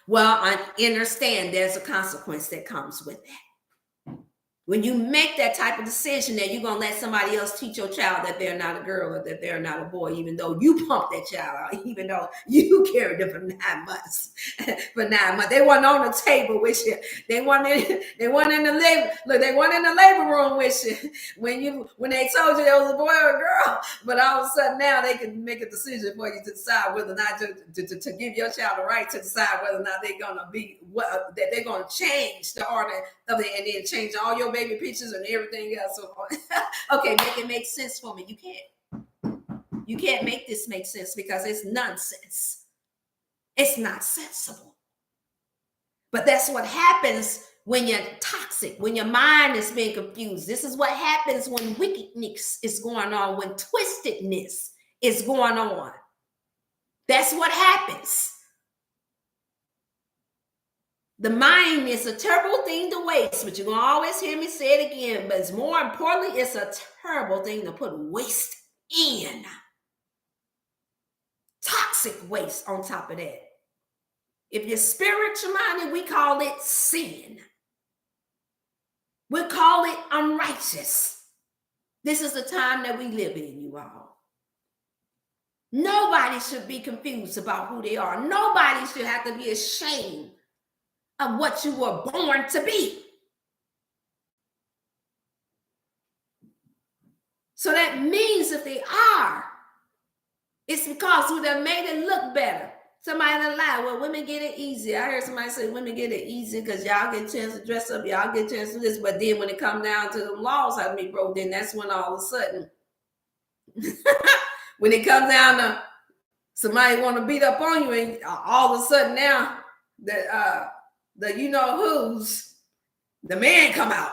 Well, I understand there's a consequence that comes with that. When you make that type of decision that you're going to let somebody else teach your child that they're not a girl or that they're not a boy, even though you pumped that child out, even though you carried them for 9 months. For 9 months. They weren't on the table with you. They weren't in the labor room with you when they told you there was a boy or a girl. But all of a sudden now they can make a decision for you to decide whether or not to give your child the right to decide whether or not they're going to be, that they're going to change the order of it and then change all your baby pictures and everything else. Okay, make it make sense for me. You can't make this make sense because it's nonsense. It's not sensible. But that's what happens when you're toxic, when your mind is being confused. This is what happens when wickedness is going on, when twistedness is going on. That's what happens. The mind is a terrible thing to waste, but you're going to always hear me say it again. But it's more importantly, it's a terrible thing to put waste in. Toxic waste on top of that. If you're spiritual minded, we call it sin. We call it unrighteous. This is the time that we live in, you all. Nobody should be confused about who they are. Nobody should have to be ashamed of what you were born to be. So that means if they are, it's because we have made it look better. Somebody that lied, well, women get it easy. I heard somebody say women get it easy because y'all get a chance to dress up, y'all get a chance to do this. But then when it comes down to the laws have to be broke, then that's when all of a sudden, when it comes down to somebody want to beat up on you, and all of a sudden now that the you know who's the man come out.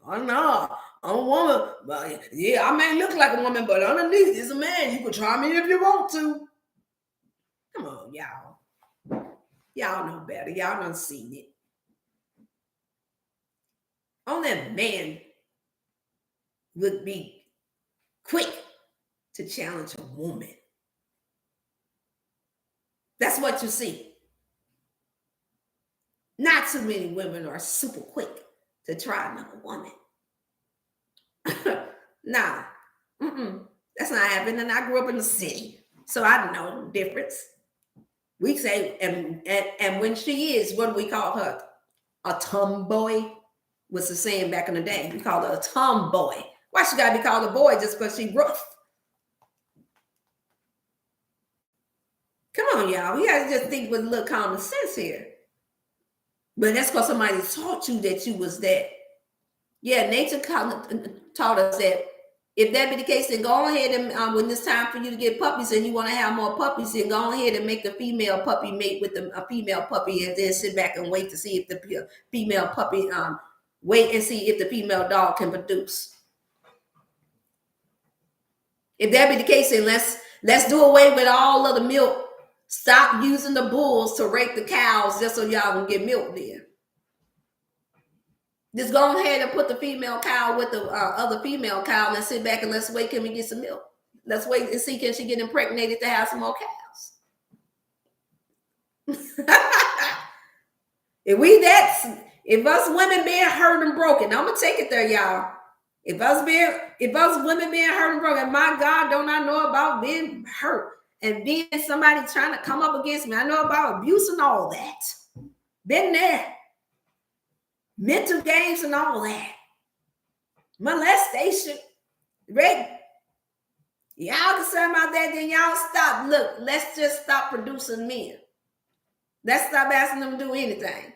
Oh no, I'm a woman. But yeah, I may look like a woman, but underneath is a man. You can try me if you want to. Come on, y'all. Y'all know better. Y'all done seen it. Only a man would be quick to challenge a woman. That's what you see. Not too many women are super quick to try another woman. Nah, that's not happening. I grew up in the city, so I don't know the difference. We say, and when she is, what do we call her? A tomboy was the saying back in the day. We called her a tomboy. Why she gotta be called a boy just because she rough? Come on, y'all. We gotta just think with a little common sense here. But that's because somebody taught you that you was that. Yeah, nature taught us that if that be the case, then go ahead and when it's time for you to get puppies and you want to have more puppies, then go ahead and make the female puppy mate with a female puppy, and then sit back and wait to see if the female puppy wait and see if the female dog can produce. If that be the case, then let's do away with all of the milk. Stop using the bulls to rape the cows just so y'all can get milk then. Just go ahead and put the female cow with the other female cow and sit back and let's wait. Can we get some milk? Let's wait and see, can she get impregnated to have some more cows? If us women being hurt and broken, I'm gonna take it there, y'all. If us women being hurt and broken, my God, don't I know about being hurt and being somebody trying to come up against me? I know about abuse and all that. Been there. Mental games and all that. Molestation. Rape. Y'all concerned about that, then y'all stop. Look, let's just stop producing men. Let's stop asking them to do anything.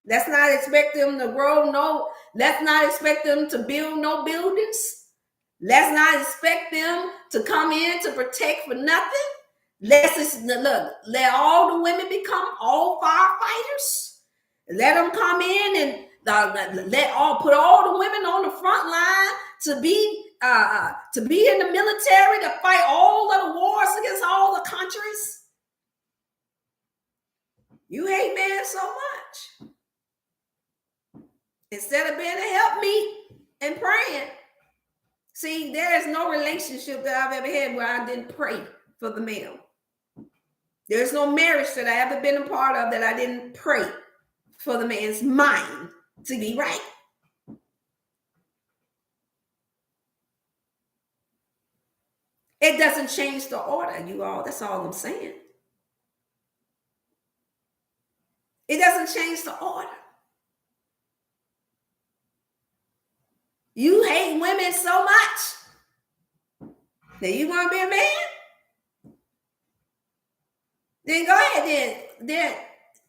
Let's not expect them to grow let's not expect them to build no buildings. Let's not expect them to come in to protect for nothing. Let all the women become all firefighters. Let them come in and put all the women on the front line to be in the military, to fight all of the wars against all the countries. You hate men so much. Instead of being a helpmeet and praying. See, there is no relationship that I've ever had where I didn't pray for the male. There's no marriage that I ever been a part of that I didn't pray for the man's mind to be right. It doesn't change the order, you all. That's all I'm saying. It doesn't change the order. You hate women so much that you want to be a man? Then go ahead.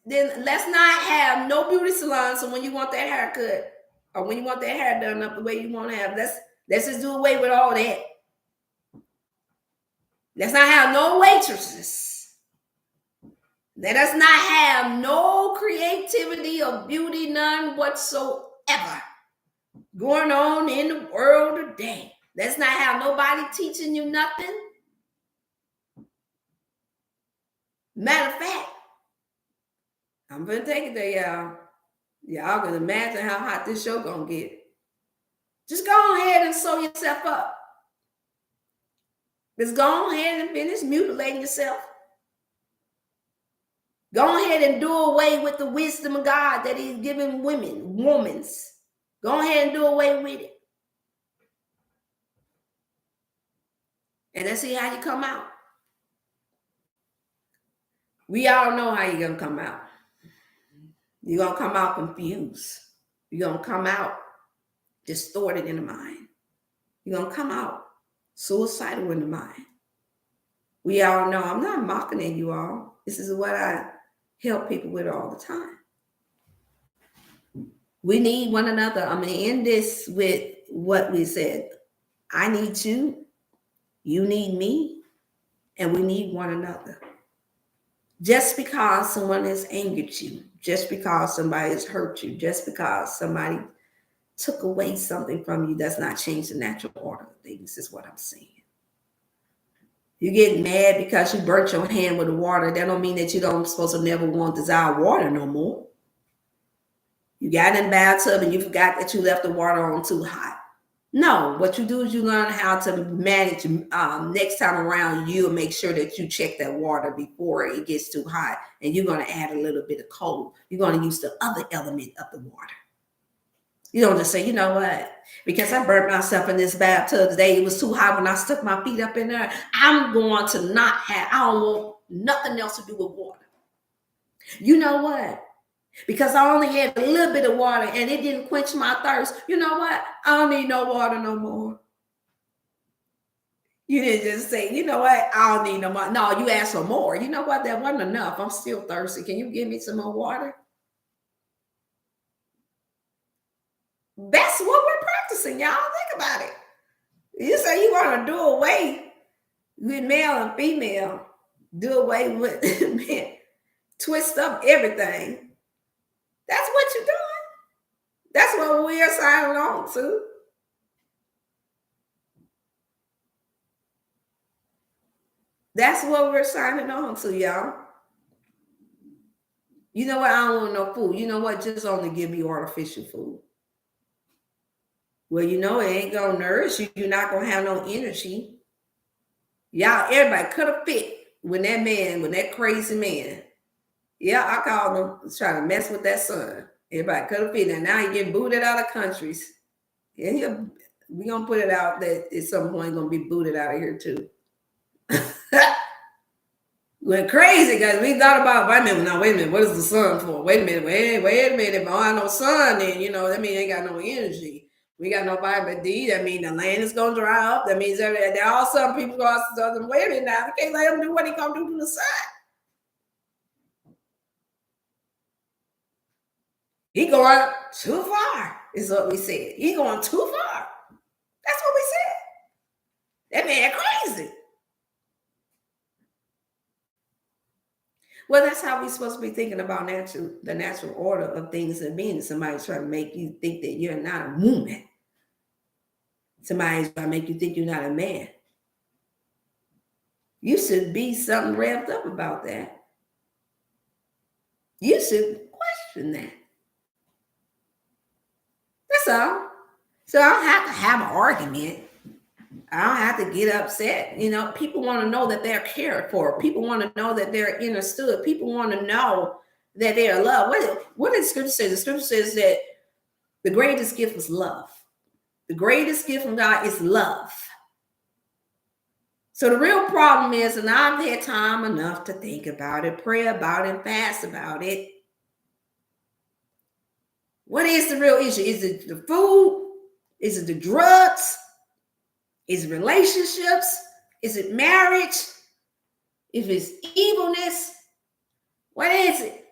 Then let's not have no beauty salon. So when you want that haircut or when you want that hair done up the way you want to have, let's just do away with all that. Let's not have no waitresses. Let us not have no creativity or beauty, none whatsoever, going on in the world today. Let's not have nobody teaching you nothing. Matter of fact, I'm gonna take it there, y'all. Y'all can imagine how hot this show gonna get. Just go ahead and sew yourself up. Just go ahead and finish mutilating yourself. Go ahead and do away with the wisdom of God that He's given womans. Go ahead and do away with it. And let's see how you come out. We all know how you're going to come out. You're going to come out confused. You're going to come out distorted in the mind. You're going to come out suicidal in the mind. We all know. I'm not mocking at you all. This is what I help people with all the time. We need one another. I'm going to end this with what we said. I need you. You need me. And we need one another. Just because someone has angered you, just because somebody has hurt you, just because somebody took away something from you, does not change the natural order of things, is what I'm saying. You get mad because you burnt your hand with the water. That don't mean that you don't supposed to never want desire water no more. You got in the bathtub and you forgot that you left the water on too hot. No, what you do is you learn how to manage next time around. You'll make sure that you check that water before it gets too hot, and you're going to add a little bit of cold. You're going to use the other element of the water. You don't just say, you know what, because I burnt myself in this bathtub today, it was too hot when I stuck my feet up in there. I'm going to I don't want nothing else to do with water. You know what? Because I only had a little bit of water and it didn't quench my thirst. You know what? I don't need no water no more. You didn't just say, you know what? I don't need no more. No, you asked for more. You know what? That wasn't enough. I'm still thirsty. Can you give me some more water? That's what we're practicing, y'all. Think about it. You say you want to do away with male and female, do away with men, twist up everything. That's what you're doing. That's what we are signing on to. That's what we're signing on to, y'all. You know what? I don't want no food. You know what? Just only give me artificial food. Well, you know, it ain't going to nourish you. You're not going to have no energy. Y'all, everybody could have fit when that crazy man. Yeah, I called him trying to mess with that son. Everybody could have fit. And now he getting booted out of countries. Yeah, we're going to put it out that at some point going to be booted out of here too. Went crazy because we thought about, wait a minute, what is the sun for? Wait a minute, if I don't have no sun, then, you know, that means ain't got no energy. We got no vitamin D. That means the land is going to dry up. That means that all some people go out to them, wait a minute now, we can't let him do what he going to do to the sun. He going too far, is what we said. He going too far. That's what we said. That man crazy. Well, that's how we're supposed to be thinking about the natural order of things and being. Somebody's trying to make you think that you're not a woman. Somebody's trying to make you think you're not a man. You should be something revved up about that. You should question that. That's all. So I don't have to have an argument. I don't have to get upset. You know, people want to know that they're cared for. People want to know that they're understood. People want to know that they are loved. What does the scripture say? The scripture says that the greatest gift is love. The greatest gift from God is love. So the real problem is, and I've had time enough to think about it, pray about it, fast about it. What is the real issue? Is it the food? Is it the drugs? Is it relationships? Is it marriage? If it's evilness, what is it?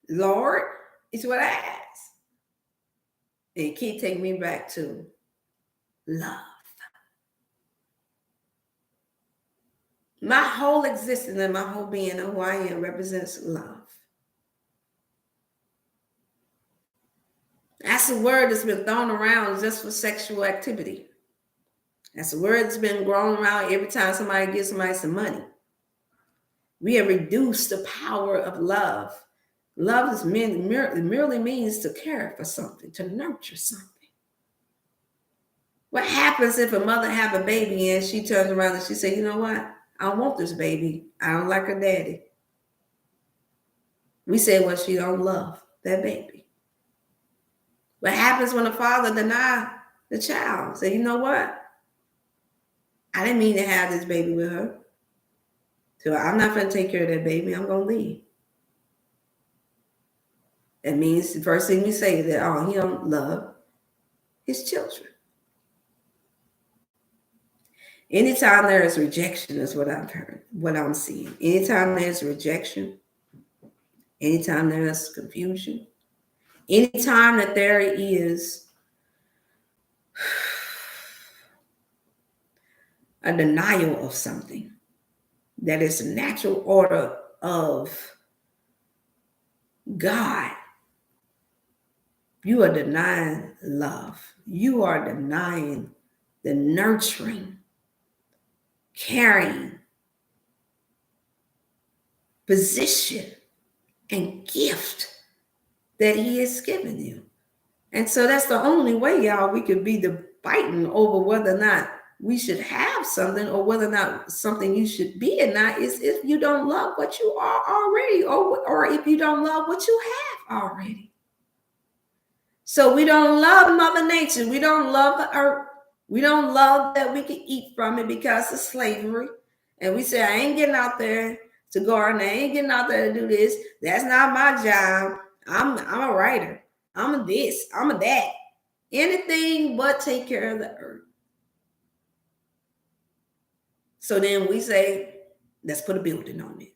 Lord, it's what I ask. And keep taking me back to love. My whole existence and my whole being of who I am represents love. That's a word that's been thrown around just for sexual activity. That's a word that's been thrown around every time somebody gives somebody some money. We have reduced the power of love. Love is merely means to care for something, to nurture something. What happens if a mother have a baby and she turns around and she says, you know what? I don't want this baby. I don't like her daddy. We say, well, she don't love that baby. What happens when a father denies the child? Say, you know what? I didn't mean to have this baby with her. So I'm not going to take care of that baby. I'm going to leave. That means the first thing we say is that, he don't love his children. Anytime there is rejection is what I've heard, what I'm seeing. Anytime there's rejection, anytime there's confusion, anytime that there is a denial of something that is the natural order of God, you are denying love. You are denying the nurturing, caring, position, and gift that he has given you. And so that's the only way, y'all, we could be fighting over whether or not we should have something or whether or not something you should be or not is if you don't love what you are already or if you don't love what you have already. So we don't love Mother Nature. We don't love the earth. We don't love that we can eat from it because of slavery. And we say, I ain't getting out there to garden. I ain't getting out there to do this. That's not my job. I'm a writer. I'm a this. I'm a that. Anything but take care of the earth. So then we say, let's put a building on it.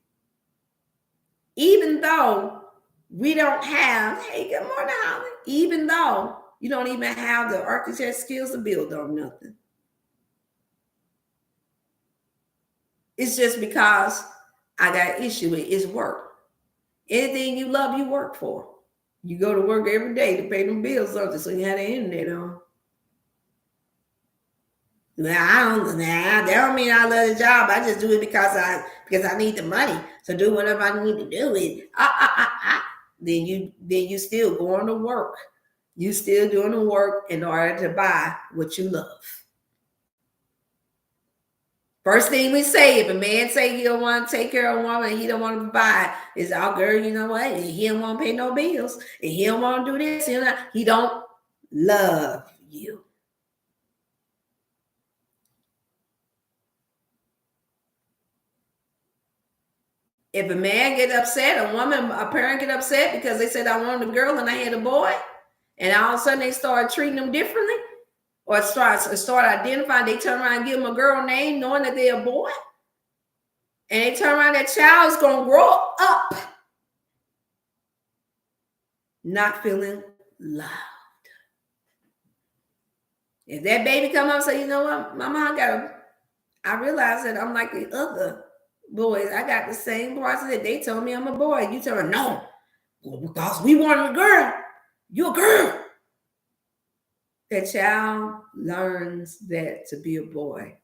Even though we don't have, hey, good morning, Holly. Even though You don't even have the architect skills to build on nothing. It's just because I got issue with it's work. Anything you love, you work for. You go to work every day to pay them bills, don't you? So you have the internet on. That don't mean I love the job. I just do it because I need the money to do whatever I need to do. Then you still going to work. You still doing the work in order to buy what you love. First thing we say, if a man say he don't want to take care of a woman and he don't want to provide, is, oh girl, you know what? He don't want to pay no bills, and he don't want to do this. He don't love you. If a man get upset, a parent get upset because they said I wanted a girl and I had a boy, and all of a sudden they start treating them differently, or start identifying, they turn around and give them a girl name knowing that they're a boy, and they turn around, that child is going to grow up not feeling loved. If that baby come up and say, you know what, mama, I realize that I'm like the other boys. I got the same parts that they told me I'm a boy. You tell me, no, because we wanted a girl. You're a girl. That child learns that to be a boy,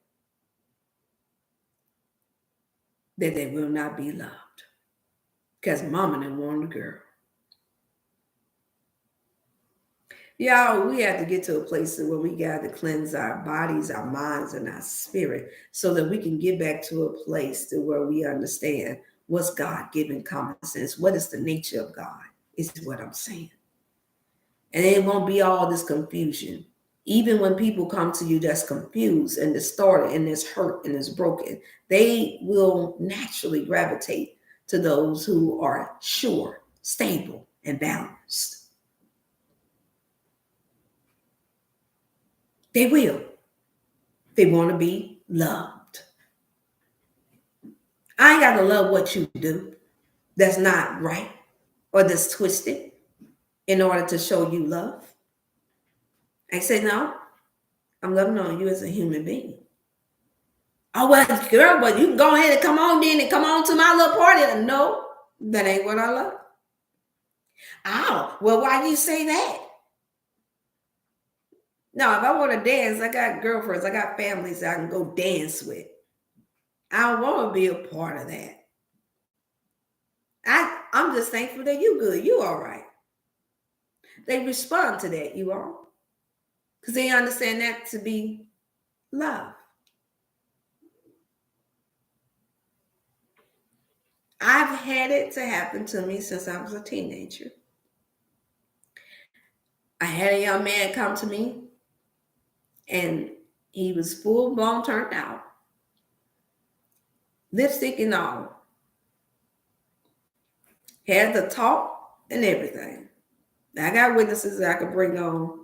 that they will not be loved because mama didn't want a girl. Y'all, we have to get to a place where we got to cleanse our bodies, our minds, and our spirit so that we can get back to a place to where we understand what's God-given common sense. What is the nature of God is what I'm saying. And it won't be all this confusion. Even when people come to you that's confused and distorted and is hurt and is broken, they will naturally gravitate to those who are sure, stable, and balanced. They will. They want to be loved. I ain't got to love what you do that's not right or that's twisted in order to show you love. I say, no, I'm loving on you as a human being. Oh, well, girl, but you can go ahead and come on then and come on to my little party. No, that ain't what I love. Oh, well, why do you say that? No, if I want to dance, I got girlfriends, I got families I can go dance with. I don't want to be a part of that. I'm just thankful that you good. You all right. They respond to that, you all. Because they understand that to be love. I've had it to happen to me since I was a teenager. I had a young man come to me, and he was full blown turned out. Lipstick and all. Had the talk and everything. Now, I got witnesses that I could bring on.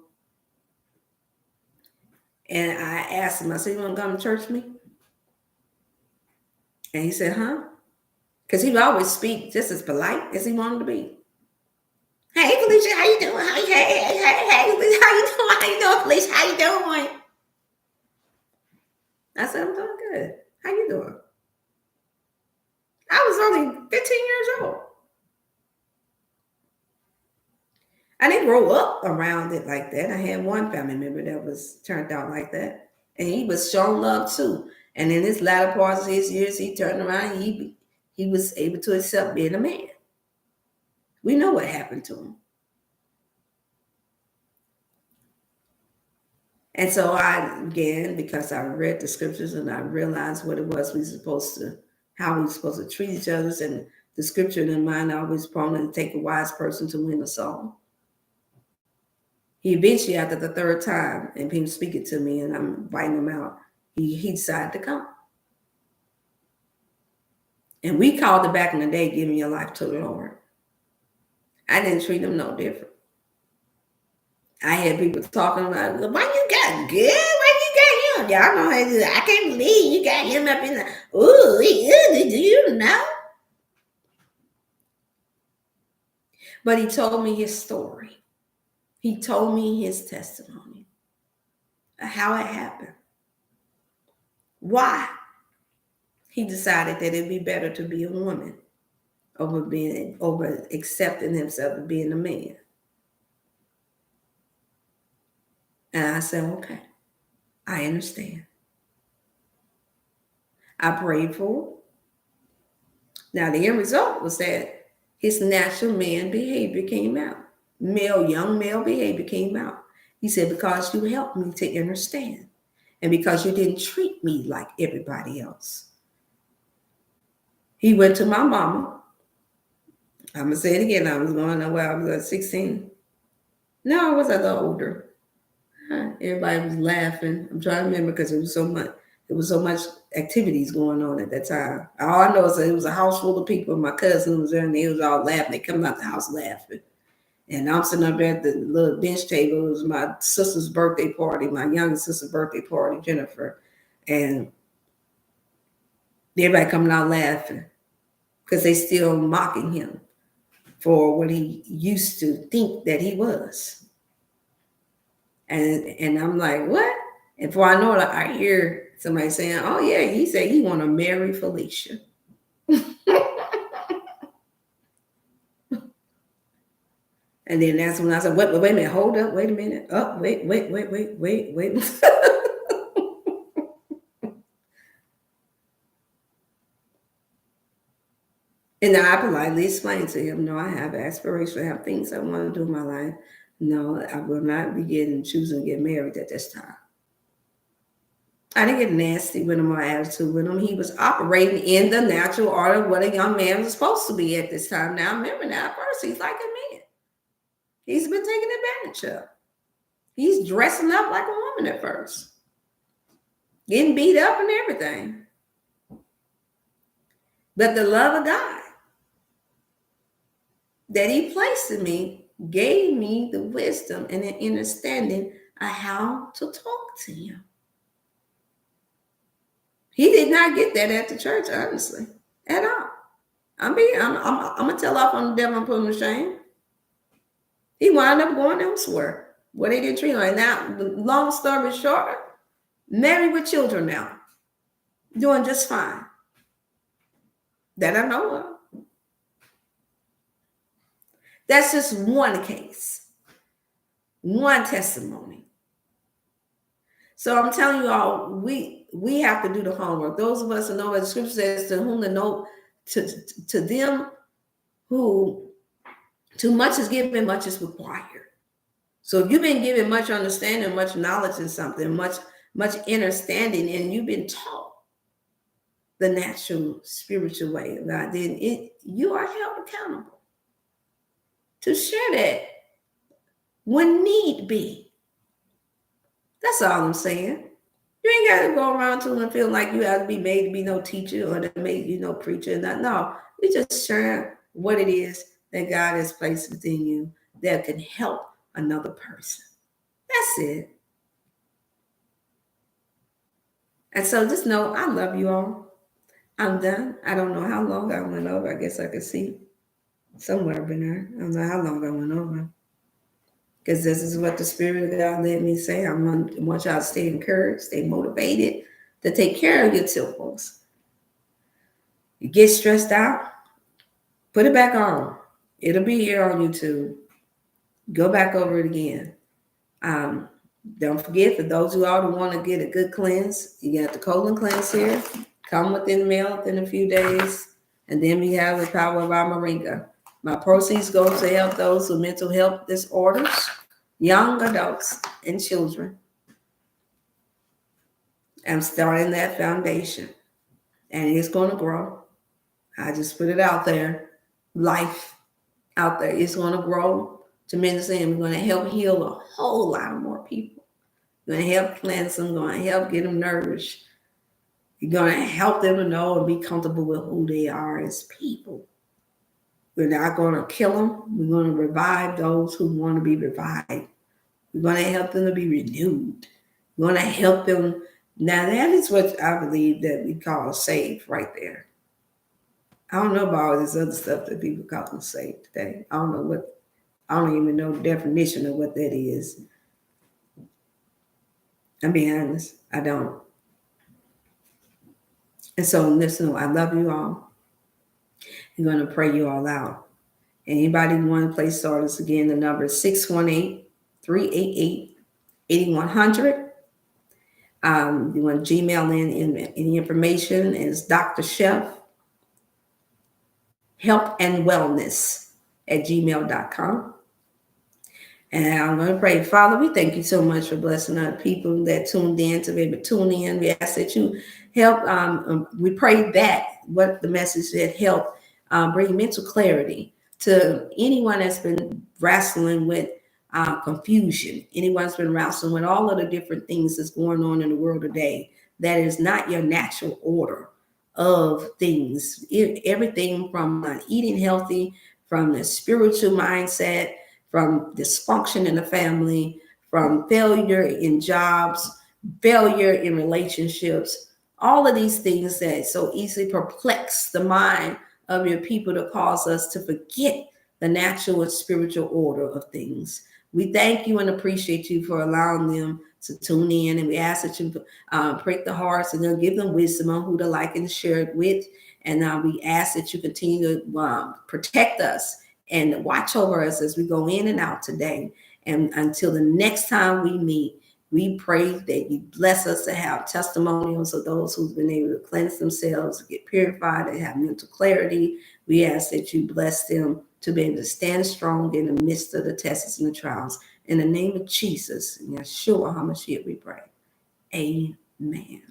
And I asked him, I said, you want to come to church with me? And he said, huh? Because he would always speak just as polite as he wanted to be. Hey, Felicia, how you doing? Hey, Felicia, how you doing? How you doing, Felicia? How you doing? I said, I'm doing good. How you doing? I was only 15 years old. I didn't grow up around it like that. I had one family member that was turned out like that. And he was shown love too. And in his latter parts of his years, he turned around and he was able to accept being a man. We know what happened to him. And so I, again, because I read the scriptures and I realized what it was how we were supposed to treat each other. And the scripture in mind always promised to take a wise person to win a soul. He eventually, after the third time, and people speaking to me and I'm inviting him out, he decided to come. And we called it back in the day, giving your life to the Lord. I didn't treat him no different. I had people talking about, why you got good? Why you got him? Y'all know how to do that. I can't believe you got him up in the, do you know? But he told me his story. He told me his testimony, how it happened, why he decided that it'd be better to be a woman over accepting himself as being a man. And I said, okay, I understand. I prayed for him. Now the end result was that his natural man behavior came out. Young male behavior came out. He said, because you helped me to understand. And because you didn't treat me like everybody else. He went to my mama. I'm going to say it again. I was going I was 16. No, I was a little older. Everybody was laughing. I'm trying to remember because it was so much activities going on at that time. All I know is that it was a house full of people. My cousin was there and they was all laughing. They come out the house laughing. And I'm sitting up at the little bench table. It was my sister's birthday party, my youngest sister's birthday party, Jennifer. And everybody coming out laughing because they still mocking him for what he used to think that he was. And I'm like, what? And before I know it, I hear somebody saying, oh, yeah, he said he want to marry Felicia. And then that's when I said, wait a minute, hold up, wait a minute. Oh, wait. And I politely explained to him, no, I have aspirations, I have things I want to do in my life. No, I will not be choosing to get married at this time. I didn't get nasty with him or attitude with him. He was operating in the natural order of what a young man was supposed to be at this time. Now, remember now, at first, he's like a man. He's been taken advantage of. He's dressing up like a woman at first. Getting beat up and everything. But the love of God that he placed in me gave me the wisdom and the understanding of how to talk to him. He did not get that at the church, honestly, at all. I'm gonna tell off on the devil and put him to shame. He wound up going elsewhere where they didn't treat him. And now, long story short, married with children now, doing just fine. That I know of. That's just one case, one testimony. So I'm telling you all, we have to do the homework. Those of us who know what the scripture says, to whom the know, to them who too much is given, much is required. So if you've been given much understanding, much knowledge in something, much understanding, and you've been taught the natural spiritual way of God, then you are held accountable to share that when need be. That's all I'm saying. You ain't got to go around to and feel like you have to be made to be no teacher or to make you no preacher. No, you just share what it is that God has placed within you that can help another person. That's it. And so just know I love you all. I'm done. I don't know how long I went over. I guess I could see somewhere up in there. I don't know how long I went over. Because this is what the Spirit of God let me say. I want y'all to stay encouraged, stay motivated to take care of your temples. You get stressed out, put it back on. It'll be here on YouTube. Go back over it again. Don't forget, for those who all want to get a good cleanse, you got the colon cleanse here. Come within the mail within a few days. And then we have the power of our moringa. My proceeds go to help those with mental health disorders, young adults, and children. I'm starting that foundation. And it's going to grow. I just put it out there. Life out there. It's going to grow tremendously. And we're going to help heal a whole lot of more people. We're going to help cleanse them. We're going to help get them nourished. You're going to help them to know and be comfortable with who they are as people. We're not going to kill them. We're going to revive those who want to be revived. We're going to help them to be renewed. We're going to help them. Now, that is what I believe that we call saved right there. I don't know about all this other stuff that people call them saved today. I don't know what I don't even know the definition of what that is. I'm being honest, I don't. And so listen, I love you all. I'm going to pray you all out. Anybody want to place orders again, the number is 618-388-8100. You want to Gmail in any information is Dr. Chef Health and Wellness at gmail.com. And I'm going to pray. Father, we thank you so much for blessing our people that tuned in to be able to tune in. We ask that you help. We pray that what the message that help bring mental clarity to anyone that's been wrestling with confusion, anyone's been wrestling with all of the different things that's going on in the world today. That is not your natural order of things. Everything from eating healthy, from the spiritual mindset, from dysfunction in the family, from failure in jobs, failure in relationships, all of these things that so easily perplex the mind of your people to cause us to forget the natural and spiritual order of things. We thank you and appreciate you for allowing them to tune in, and we ask that you prick the hearts and then give them wisdom on who to like and share it with. And we ask that you continue to protect us and watch over us as we go in and out today. And until the next time we meet, we pray that you bless us to have testimonials of those who've been able to cleanse themselves, get purified, and have mental clarity. We ask that you bless them to be able to stand strong in the midst of the tests and the trials. In the name of Jesus, and Yeshua HaMashiach, we pray. Amen.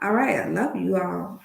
All right, I love you all.